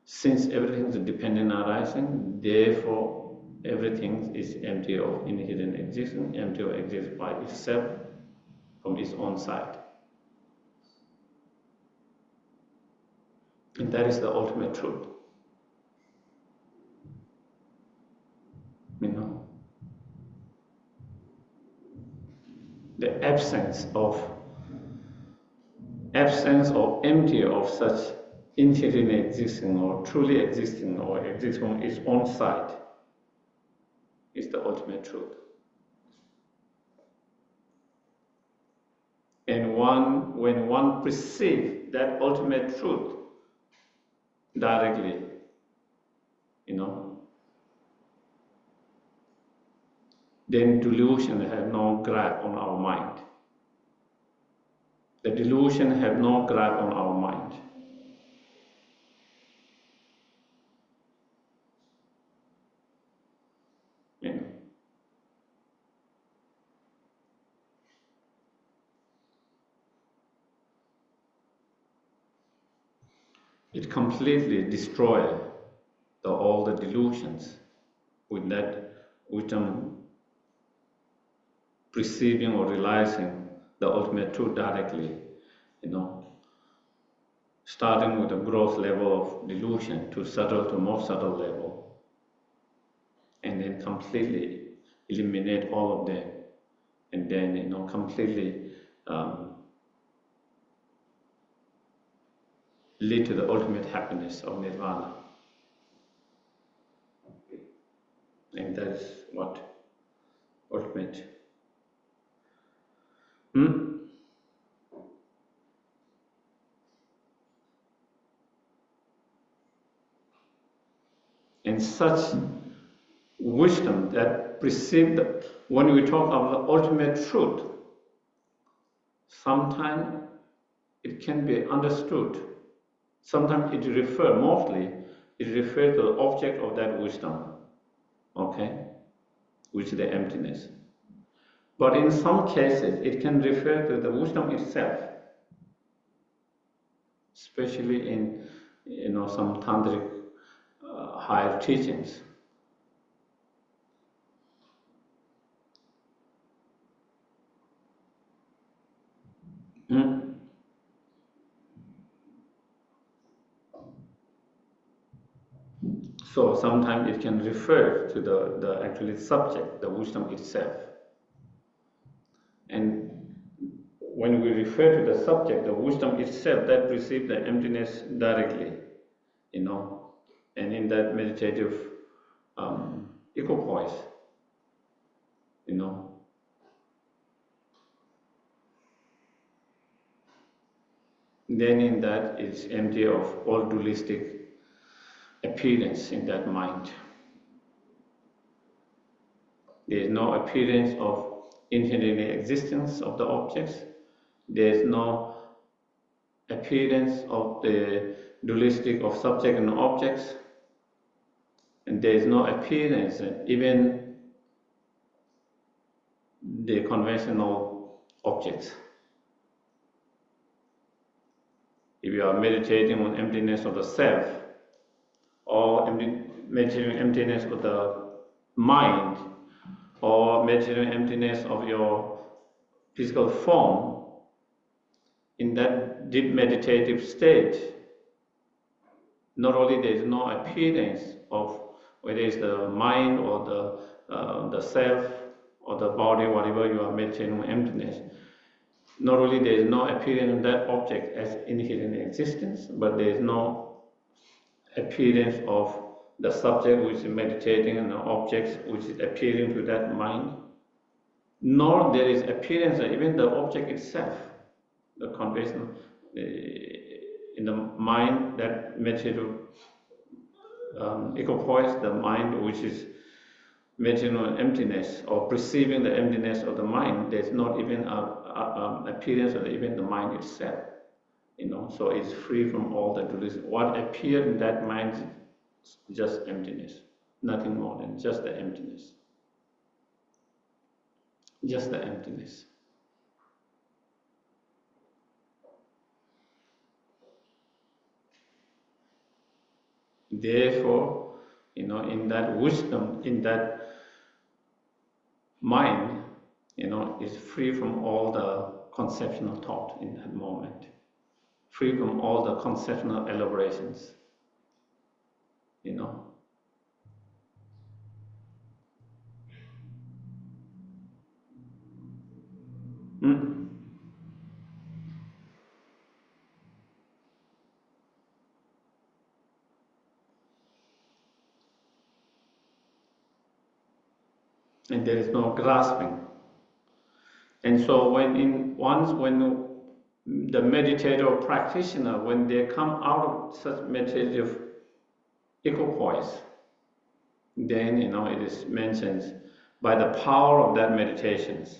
Since everything is dependent arising, therefore everything is empty of inherent existence, empty of existence by itself from its own side. And that is the ultimate truth. The absence or empty of such inherent existing or truly existing or existing on its own side is the ultimate truth. And when one perceives that ultimate truth directly, then delusion has no grip on our mind. The delusion has no grip on our mind. It completely destroys all the delusions with that wisdom perceiving or realizing the ultimate truth directly, starting with a gross level of delusion to more subtle level, and then completely eliminate all of them, and then completely lead to the ultimate happiness of nirvana. And that is what ultimate. And such wisdom that precedes, when we talk of the ultimate truth, sometimes it can be understood. Sometimes mostly it refers to the object of that wisdom, okay, which is the emptiness. But in some cases, it can refer to the wisdom itself, especially in some tantric higher teachings. So sometimes it can refer to the actual subject, the wisdom itself. And when we refer to the subject, the wisdom itself, that perceives the emptiness directly, and in that meditative equipoise, then in that it's empty of all dualistic appearance in that mind. There is no appearance of infinite existence of the objects. There is no appearance of the dualistic of subject and objects. And there is no appearance, even the conventional objects. If you are meditating on emptiness of the self, or meditating emptiness of the mind, or meditating emptiness of your physical form, in that deep meditative state, not only there is no appearance of whether it's the mind or the self or the body, whatever you are meditating on emptiness, not only there is no appearance of that object as inherent existence, but there is no appearance of the subject which is meditating and the objects which is appearing to that mind, nor there is appearance of even the object itself, the conventional in the mind, that meditative equipoise, the mind which is meditating on emptiness or perceiving the emptiness of the mind. There's not even an appearance of even the mind itself, so it's free from all the dualism. What appears in that mind is just emptiness, nothing more than just the emptiness. Just the emptiness. Therefore, in that wisdom, in that mind, is free from all the conceptual thought in that moment, free from all the conceptual elaborations, And there is no grasping. And so when the meditator or practitioner, when they come out of such meditative equipoise, then it is mentioned by the power of that meditations.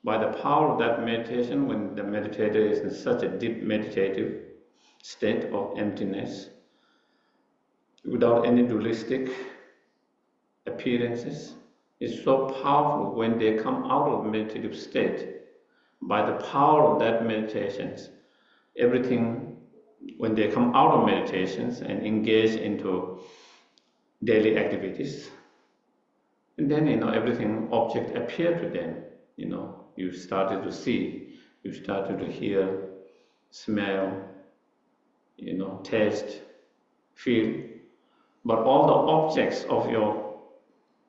By the power of that meditation, when the meditator is in such a deep meditative state of emptiness, without any dualistic appearances, is so powerful. When they come out of meditative state, by the power of that meditations, everything, when they come out of meditations and engage into daily activities, And then, everything object appear to them. You started to see, you started to hear, smell, taste, feel. But all the objects of your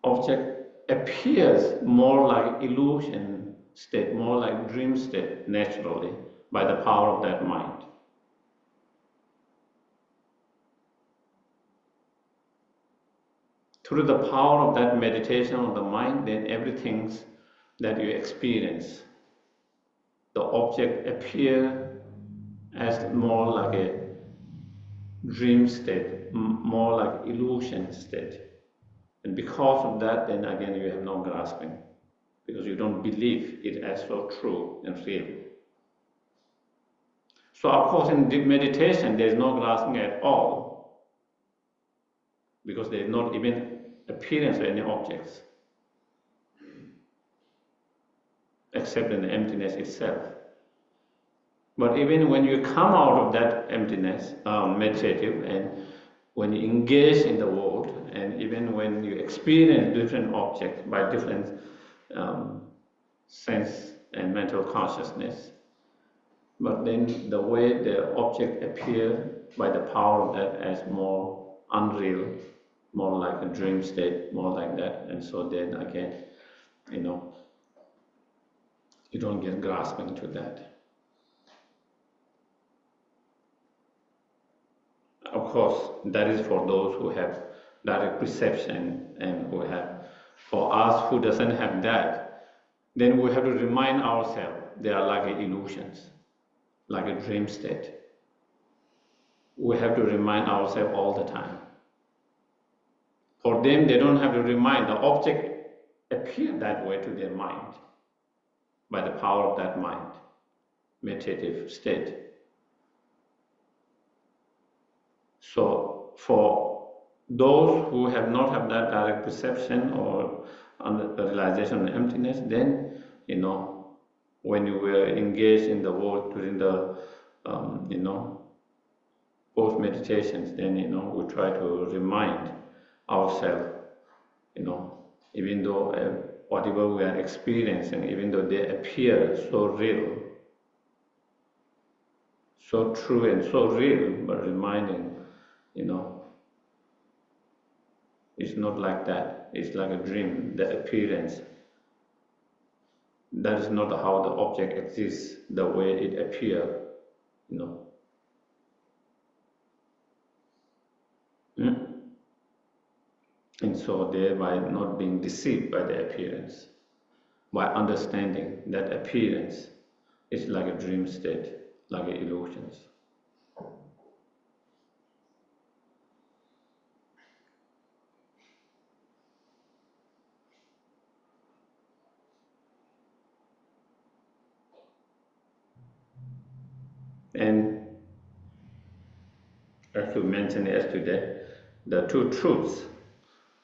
object appears more like illusion state, more like dream state naturally by the power of that mind. Through the power of that meditation of the mind, then everything that you experience, the object appear as more like a dream state, more like illusion state. And because of that, then again you have no grasping, because you don't believe it as so true and real. So of course in deep meditation there is no grasping at all, because there is not even appearance of any objects except in the emptiness itself. But even when you come out of that emptiness, meditative, and when you engage in the world, and even when you experience different objects by different sense and mental consciousness, but then the way the object appears by the power of that as more unreal, more like a dream state, more like that, and so then again, you don't get grasping to that. Of course, that is for those who have direct perception, and who have, for us who doesn't have that, then we have to remind ourselves they are like illusions, like a dream state. We have to remind ourselves all the time. For them, they don't have to remind, the object appear that way to their mind by the power of that mind, meditative state. So for those who have not had that direct perception or realization of emptiness, then when you were engaged in the world during the both meditations, then we try to remind ourselves, even though whatever we are experiencing, even though they appear so real, so true and so real, but reminding, it's not like that. It's like a dream, the appearance. That is not how the object exists, the way it appears, And so thereby not being deceived by the appearance, by understanding that appearance is like a dream state, like illusions. And as we mentioned yesterday, the two truths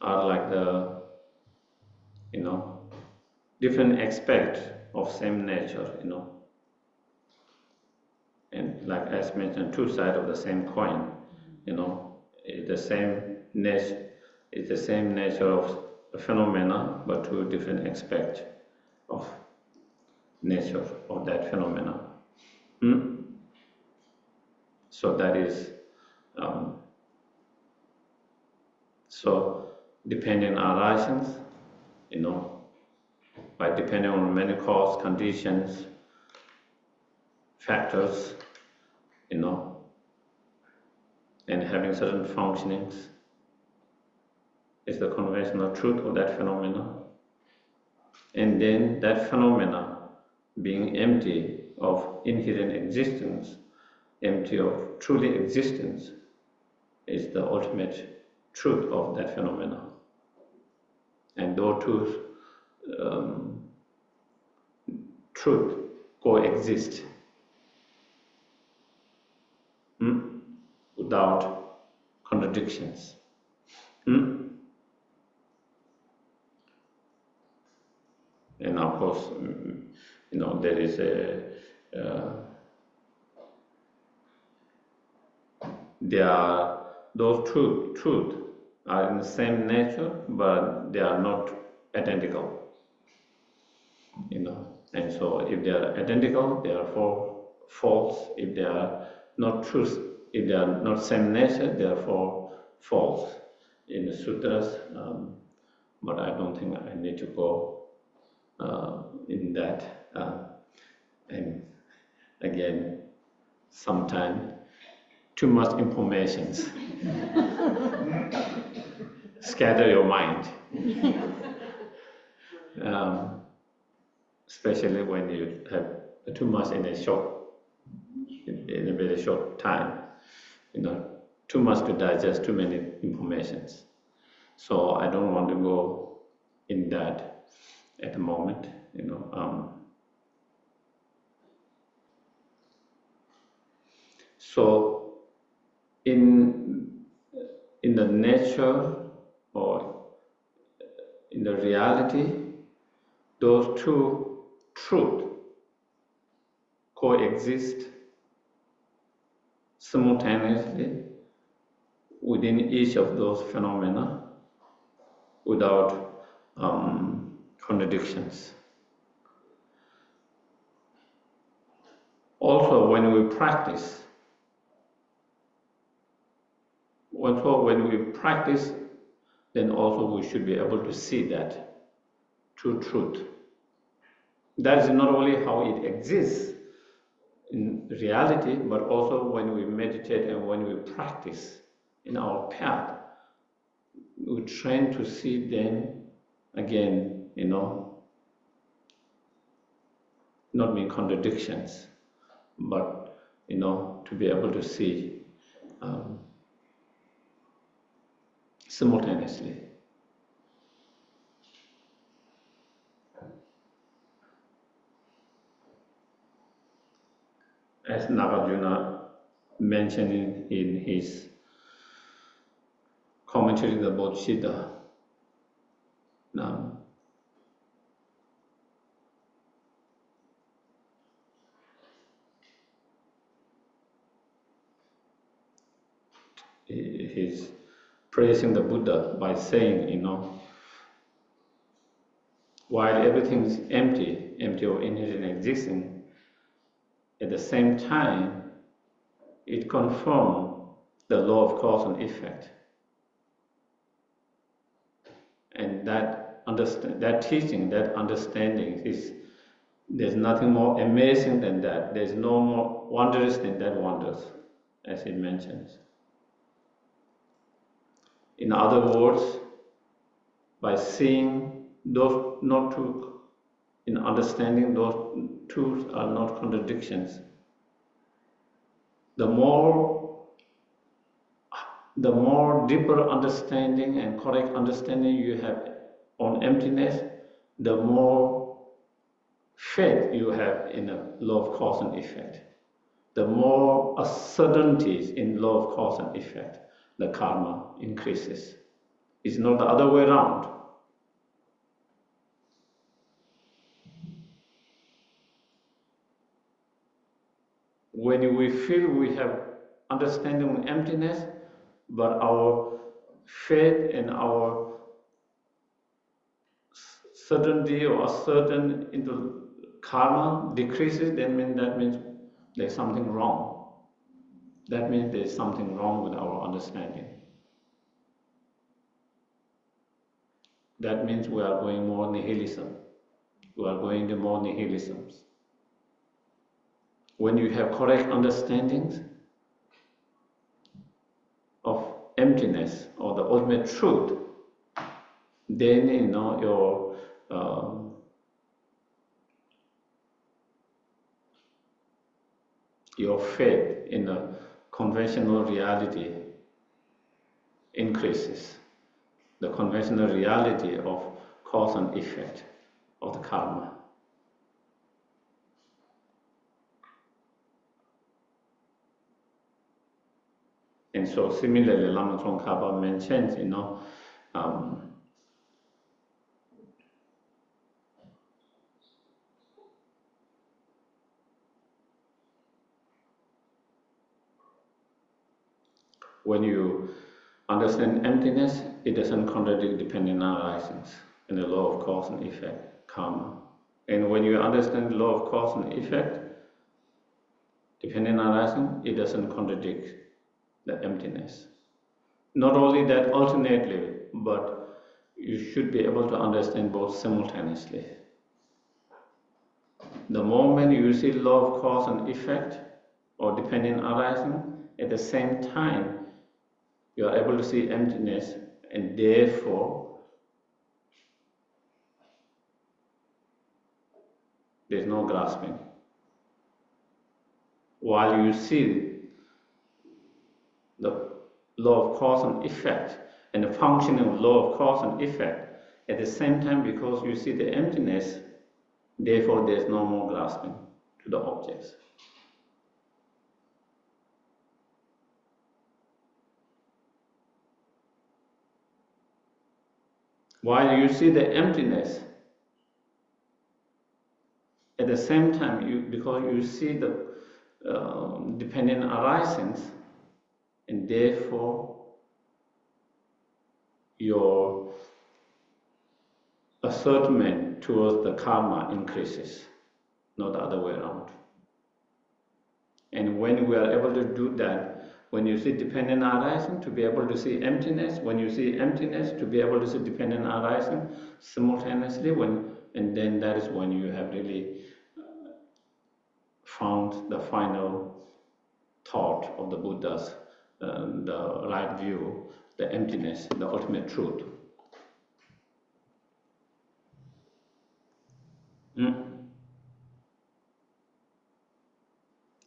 are like the, different aspects of same nature, And like as mentioned, two sides of the same coin, it's the same nature, it's the same nature of a phenomena, but two different aspects of nature of that phenomena. So that is, so depending on arisings, by depending on many cause, conditions, factors, and having certain functionings, is the conventional truth of that phenomena. And then that phenomena being empty of inherent existence, empty of truly existence, is the ultimate truth of that phenomena. And those two truths coexist without contradictions. And of course, there is those truths are in the same nature, but they are not identical, And so if they are identical, they are false. If they are not truth, if they are not same nature, therefore false in the sutras. But I don't think I need to go in that. And again, sometimes too much information scatter your mind, especially when you have too much in a very short time. Too much to digest, too many informations. So I don't want to go in that at the moment. So in the nature or in the reality, those two truths coexist simultaneously within each of those phenomena without contradictions. Also, when we practice, then also we should be able to see that true truth. That is not only how it exists in reality, but also when we meditate and when we practice in our path, we train to see them again, not being contradictions, but to be able to see simultaneously. As Nagarjuna mentioned in his commentary on the Bodhicitta, he's praising the Buddha by saying, while everything is empty or inherent existing, at the same time, it confirms the law of cause and effect. And that teaching, that understanding there's nothing more amazing than that. There's no more wondrous than that wonders, as he mentions. In other words, by seeing those in understanding those truths are not contradictions, the more deeper understanding and correct understanding you have on emptiness, the more faith you have in the law of cause and effect. The more certainties in law of cause and effect, the karma increases. It's not the other way around. When we feel we have understanding of emptiness, but our faith and our certainty or certain into karma decreases, that means there's something wrong. That means there's something wrong with our understanding. That means we are going more nihilism. We are going to more nihilisms. When you have correct understandings of emptiness or the ultimate truth, then your faith in a conventional reality increases. The conventional reality of cause and effect of the karma. And so similarly, Lama Tsongkhapa mentions, when you understand emptiness, it doesn't contradict dependent arisings. and the law of cause and effect, karma. And when you understand the law of cause and effect, dependent arising, it doesn't contradict the emptiness. Not only that alternately, but you should be able to understand both simultaneously. The moment you see law of cause and effect or dependent arising, at the same time you are able to see emptiness, and therefore there is no grasping. While you see the law of cause and effect and the functioning of law of cause and effect, at the same time, because you see the emptiness, therefore there is no more grasping to the objects. While you see the emptiness, at the same time, because you see the dependent arisings, and therefore your assertment towards the karma increases, not the other way around. And when we are able to do that, when you see dependent arising, to be able to see emptiness, when you see emptiness, to be able to see dependent arising simultaneously, and then that is when you have really found the final thought of the Buddha's, the right view, the emptiness, the ultimate truth.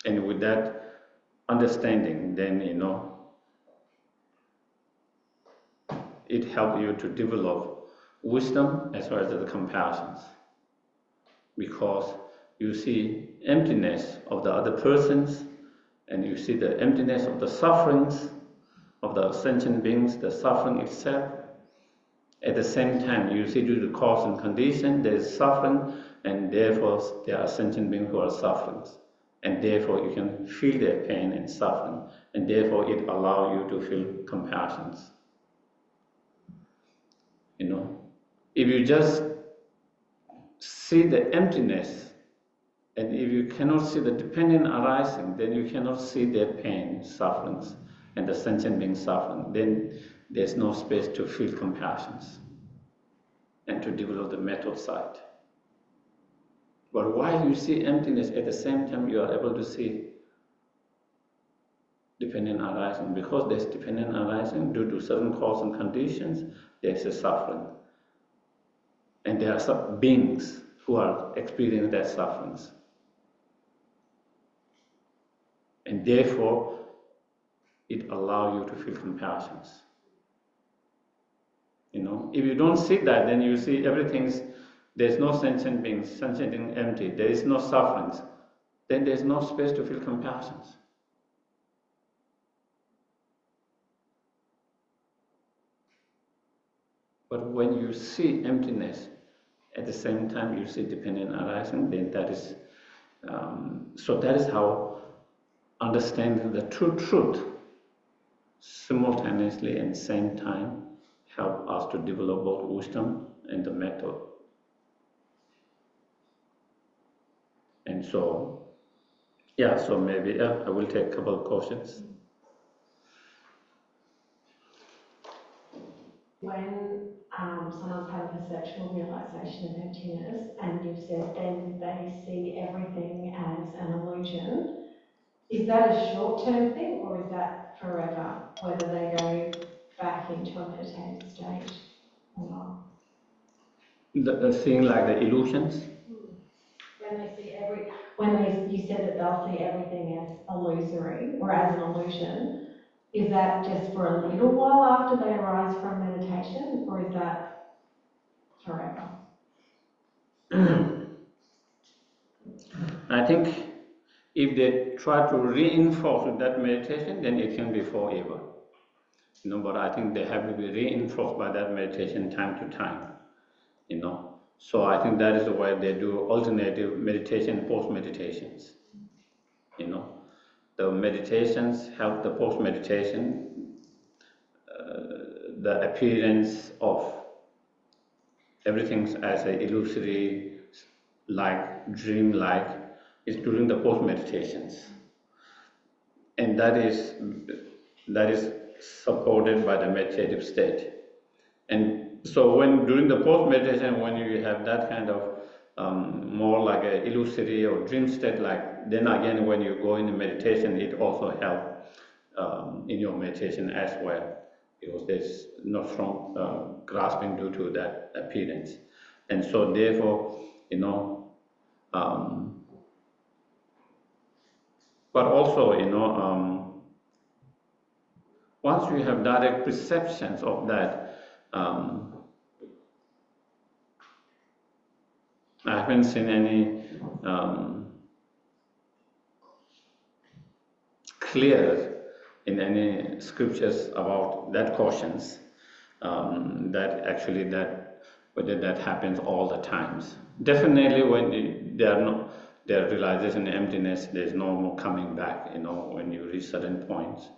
And with that understanding, then it helps you to develop wisdom as well as the compassions, because you see emptiness of the other persons, and you see the emptiness of the sufferings of the sentient beings, the suffering itself. At the same time, you see due to cause and condition, there is suffering, and therefore there are sentient beings who are suffering. And therefore you can feel their pain and suffering, and therefore it allows you to feel compassion. If you just see the emptiness, and if you cannot see the dependent arising, then you cannot see their pain, sufferings, and the sentient being suffering. Then there's no space to feel compassion and to develop the method side. But while you see emptiness, at the same time you are able to see dependent arising. Because there's dependent arising due to certain cause and conditions, there's a suffering. And there are some beings who are experiencing that sufferings. And therefore, it allows you to feel compassion. If you don't see that, then you see there's no sentient beings, sentient being empty, there is no sufferings, then there's no space to feel compassion. But when you see emptiness, at the same time you see dependent arising, then that is, so that is how understanding the true truth simultaneously and same time help us to develop both wisdom and the method. And so, so maybe I will take a couple of questions. When someone's had a perceptual realization of emptiness, and you've said then they see everything as an illusion, is that a short-term thing or is that forever, whether they go back into a meditative state or not? The thing like the illusions? When they see you said that they'll see everything as illusory or as an illusion, is that just for a little while after they arise from meditation, or is that forever? I think if they try to reinforce with that meditation, then it can be forever. But I think they have to be reinforced by that meditation time to time. So I think that is why they do alternative meditation, post-meditations. The meditations help the post-meditation, the appearance of everything's as a illusory, like dream-like, is during the post-meditations. And that is supported by the meditative state. And so when during the post-meditation, when you have that kind of more like a illusory or dream state, like, then again when you go into meditation, it also helps in your meditation as well, because there's no strong grasping due to that appearance. And so therefore, but also, once you have direct perceptions of that, I haven't seen any clear in any scriptures about that cautions, that actually whether that happens all the times. Definitely when their realization emptiness, there's no more coming back, when you reach certain points.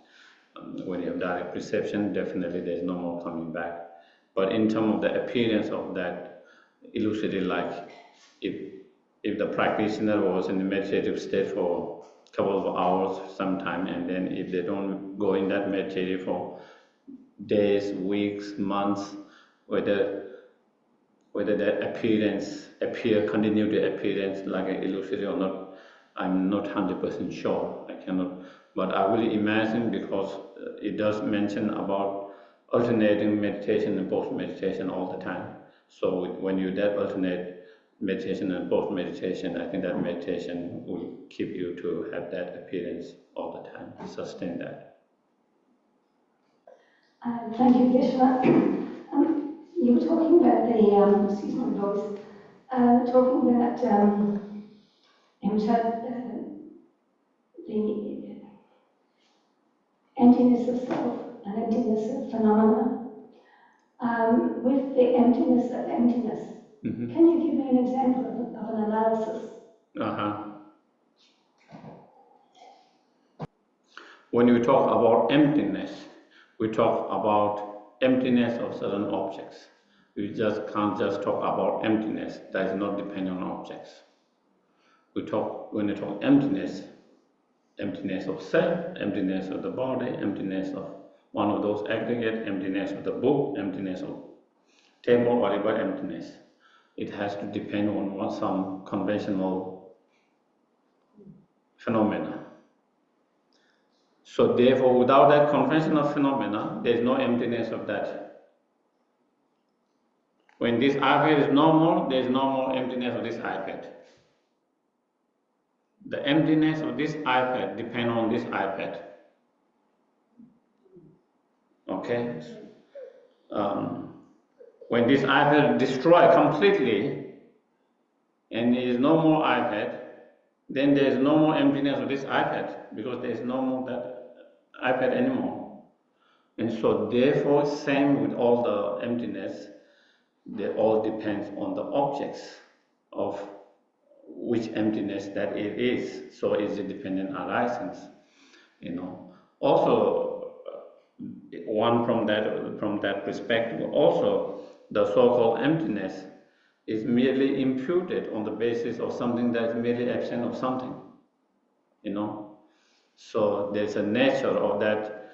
When you have direct perception, definitely there's no more coming back. But in terms of the appearance of that illusory, like if the practitioner was in the meditative state for a couple of hours sometime, and then if they don't go in that meditative for days, weeks, months, whether that continue to appearance like an illusory or not, I'm not 100% sure. I cannot, but I will imagine, because it does mention about alternating meditation and post-meditation all the time. So when you that alternate meditation and post-meditation, I think that meditation will keep you to have that appearance all the time, sustain that. Thank you, Geshe. You were talking about excuse my voice, talking about the emptiness of self and emptiness of phenomena. With the emptiness of emptiness, Can you give me an example of an analysis? When we talk about emptiness, we talk about emptiness of certain objects. We just can't just talk about emptiness that is not dependent on objects. When we talk emptiness of self, emptiness of the body, emptiness of one of those aggregate, emptiness of the book, emptiness of table, whatever emptiness. It has to depend on some conventional phenomena. So therefore, without that conventional phenomena, there is no emptiness of that. When this iPad is normal, there is no more emptiness of this iPad. The emptiness of this iPad depends on this iPad. Okay? When this iPad is destroyed completely and there is no more iPad, then there is no more emptiness of this iPad, because there is no more that iPad anymore. And so therefore, same with all the emptiness, they all depends on the objects of which emptiness that it is. So is it dependent arisings, Also, one from that perspective, also the so-called emptiness is merely imputed on the basis of something that is merely absent of something, So there's a nature of that.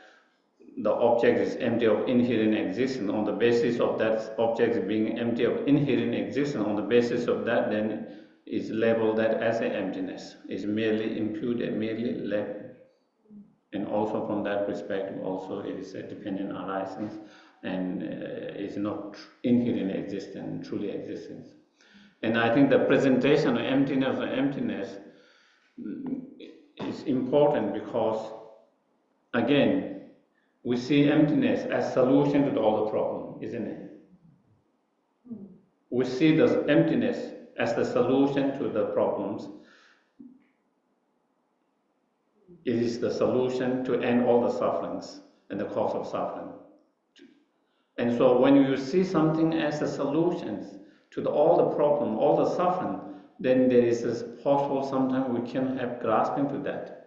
The object is empty of inherent existence. On the basis of that object being empty of inherent existence, on the basis of that, then is labeled that as an emptiness. Is merely imputed, merely labeled. And also from that perspective, also it is a dependent arisings, and is not inherent existence, truly existence. And I think the presentation of emptiness is important, because again, we see emptiness as solution to all the problem, isn't it? We see the emptiness as the solution to the problems. It is the solution to end all the sufferings and the cause of suffering. And so when you see something as a solution to all the problem, all the suffering, then there is this possible sometimes we can have grasping to that.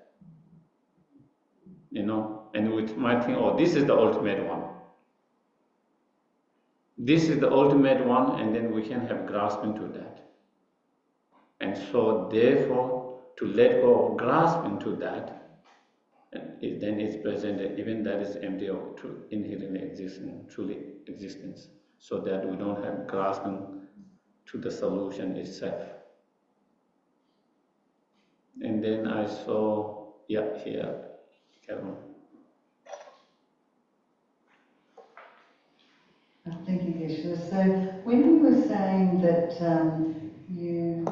And we might think, oh, this is the ultimate one. this is the ultimate one, and then we can have grasping to that. And so therefore, to let go of grasping to that, then it's presented, even that is empty of inherently existing, truly existence, so that we don't have grasping to the solution itself. And then I saw, yeah, here, Kevin. Thank you, Geshe. So when you were saying that you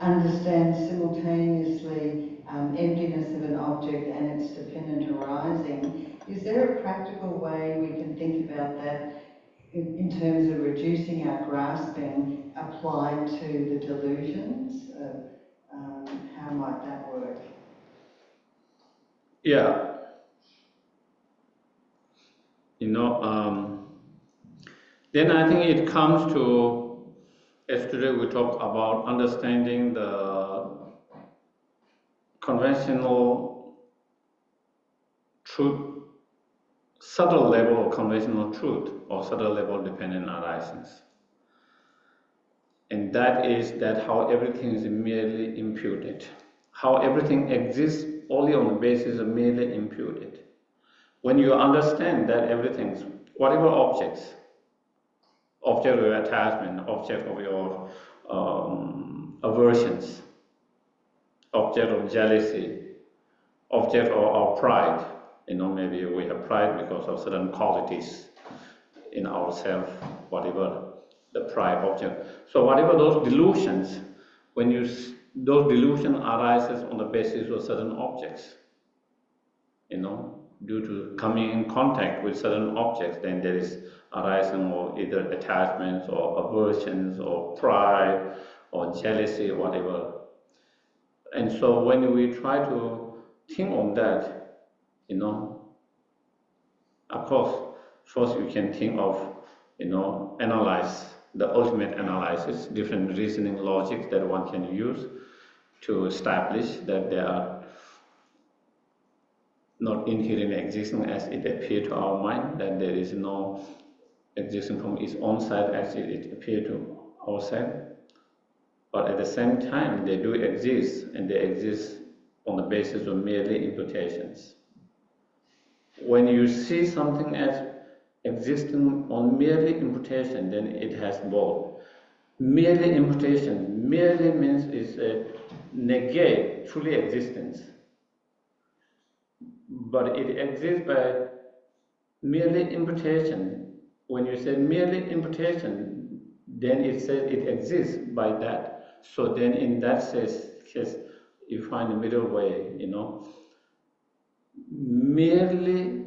understand simultaneously emptiness of an object and its dependent arising, is there a practical way we can think about that in terms of reducing our grasping applied to the delusions? How might that work? Yeah. Then I think it comes to, yesterday we talked about understanding the conventional truth, subtle level of conventional truth, or subtle level of dependent arisings. And that is that how everything is merely imputed. How everything exists only on the basis of merely imputed. When you understand that everything, whatever object of your attachment, object of your aversions, object of jealousy, object of our pride. Maybe we have pride because of certain qualities in ourselves, whatever the pride object. So whatever those delusions, those delusions arises on the basis of certain objects, due to coming in contact with certain objects, then there is arising of either attachments or aversions or pride or jealousy or whatever. And so when we try to think on that, of course, first you can think of, analyze the ultimate analysis, different reasoning logics that one can use to establish that they are not inherently existing as it appears to our mind, that there is no existing from its own side as it appears to ourselves. But at the same time, they do exist, and they exist on the basis of merely imputations. When you see something as existing on merely imputation, then it has both. Merely imputation, merely means is a negate truly existence. But it exists by merely imputation. When you say merely imputation, then it says it exists by that. So then in that case, you find the middle way, merely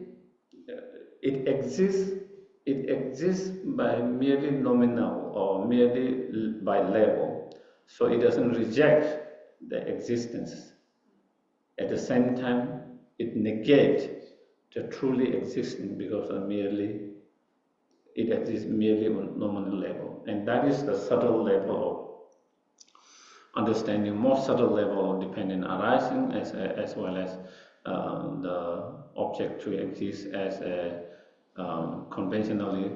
it exists by merely nominal or merely by level. So it doesn't reject the existence. At the same time, it negates the truly existing because of it exists merely on nominal level. And that is the subtle level of understanding, more subtle level of dependent arising as well as the object to exist as a conventionally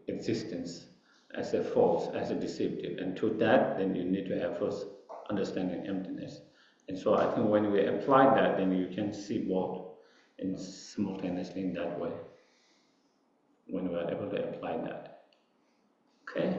existence, as a false, as a deceptive. And to that, then you need to have first understanding emptiness. And so I think when we apply that, then you can see both and simultaneously in that way, when we are able to apply that. Okay?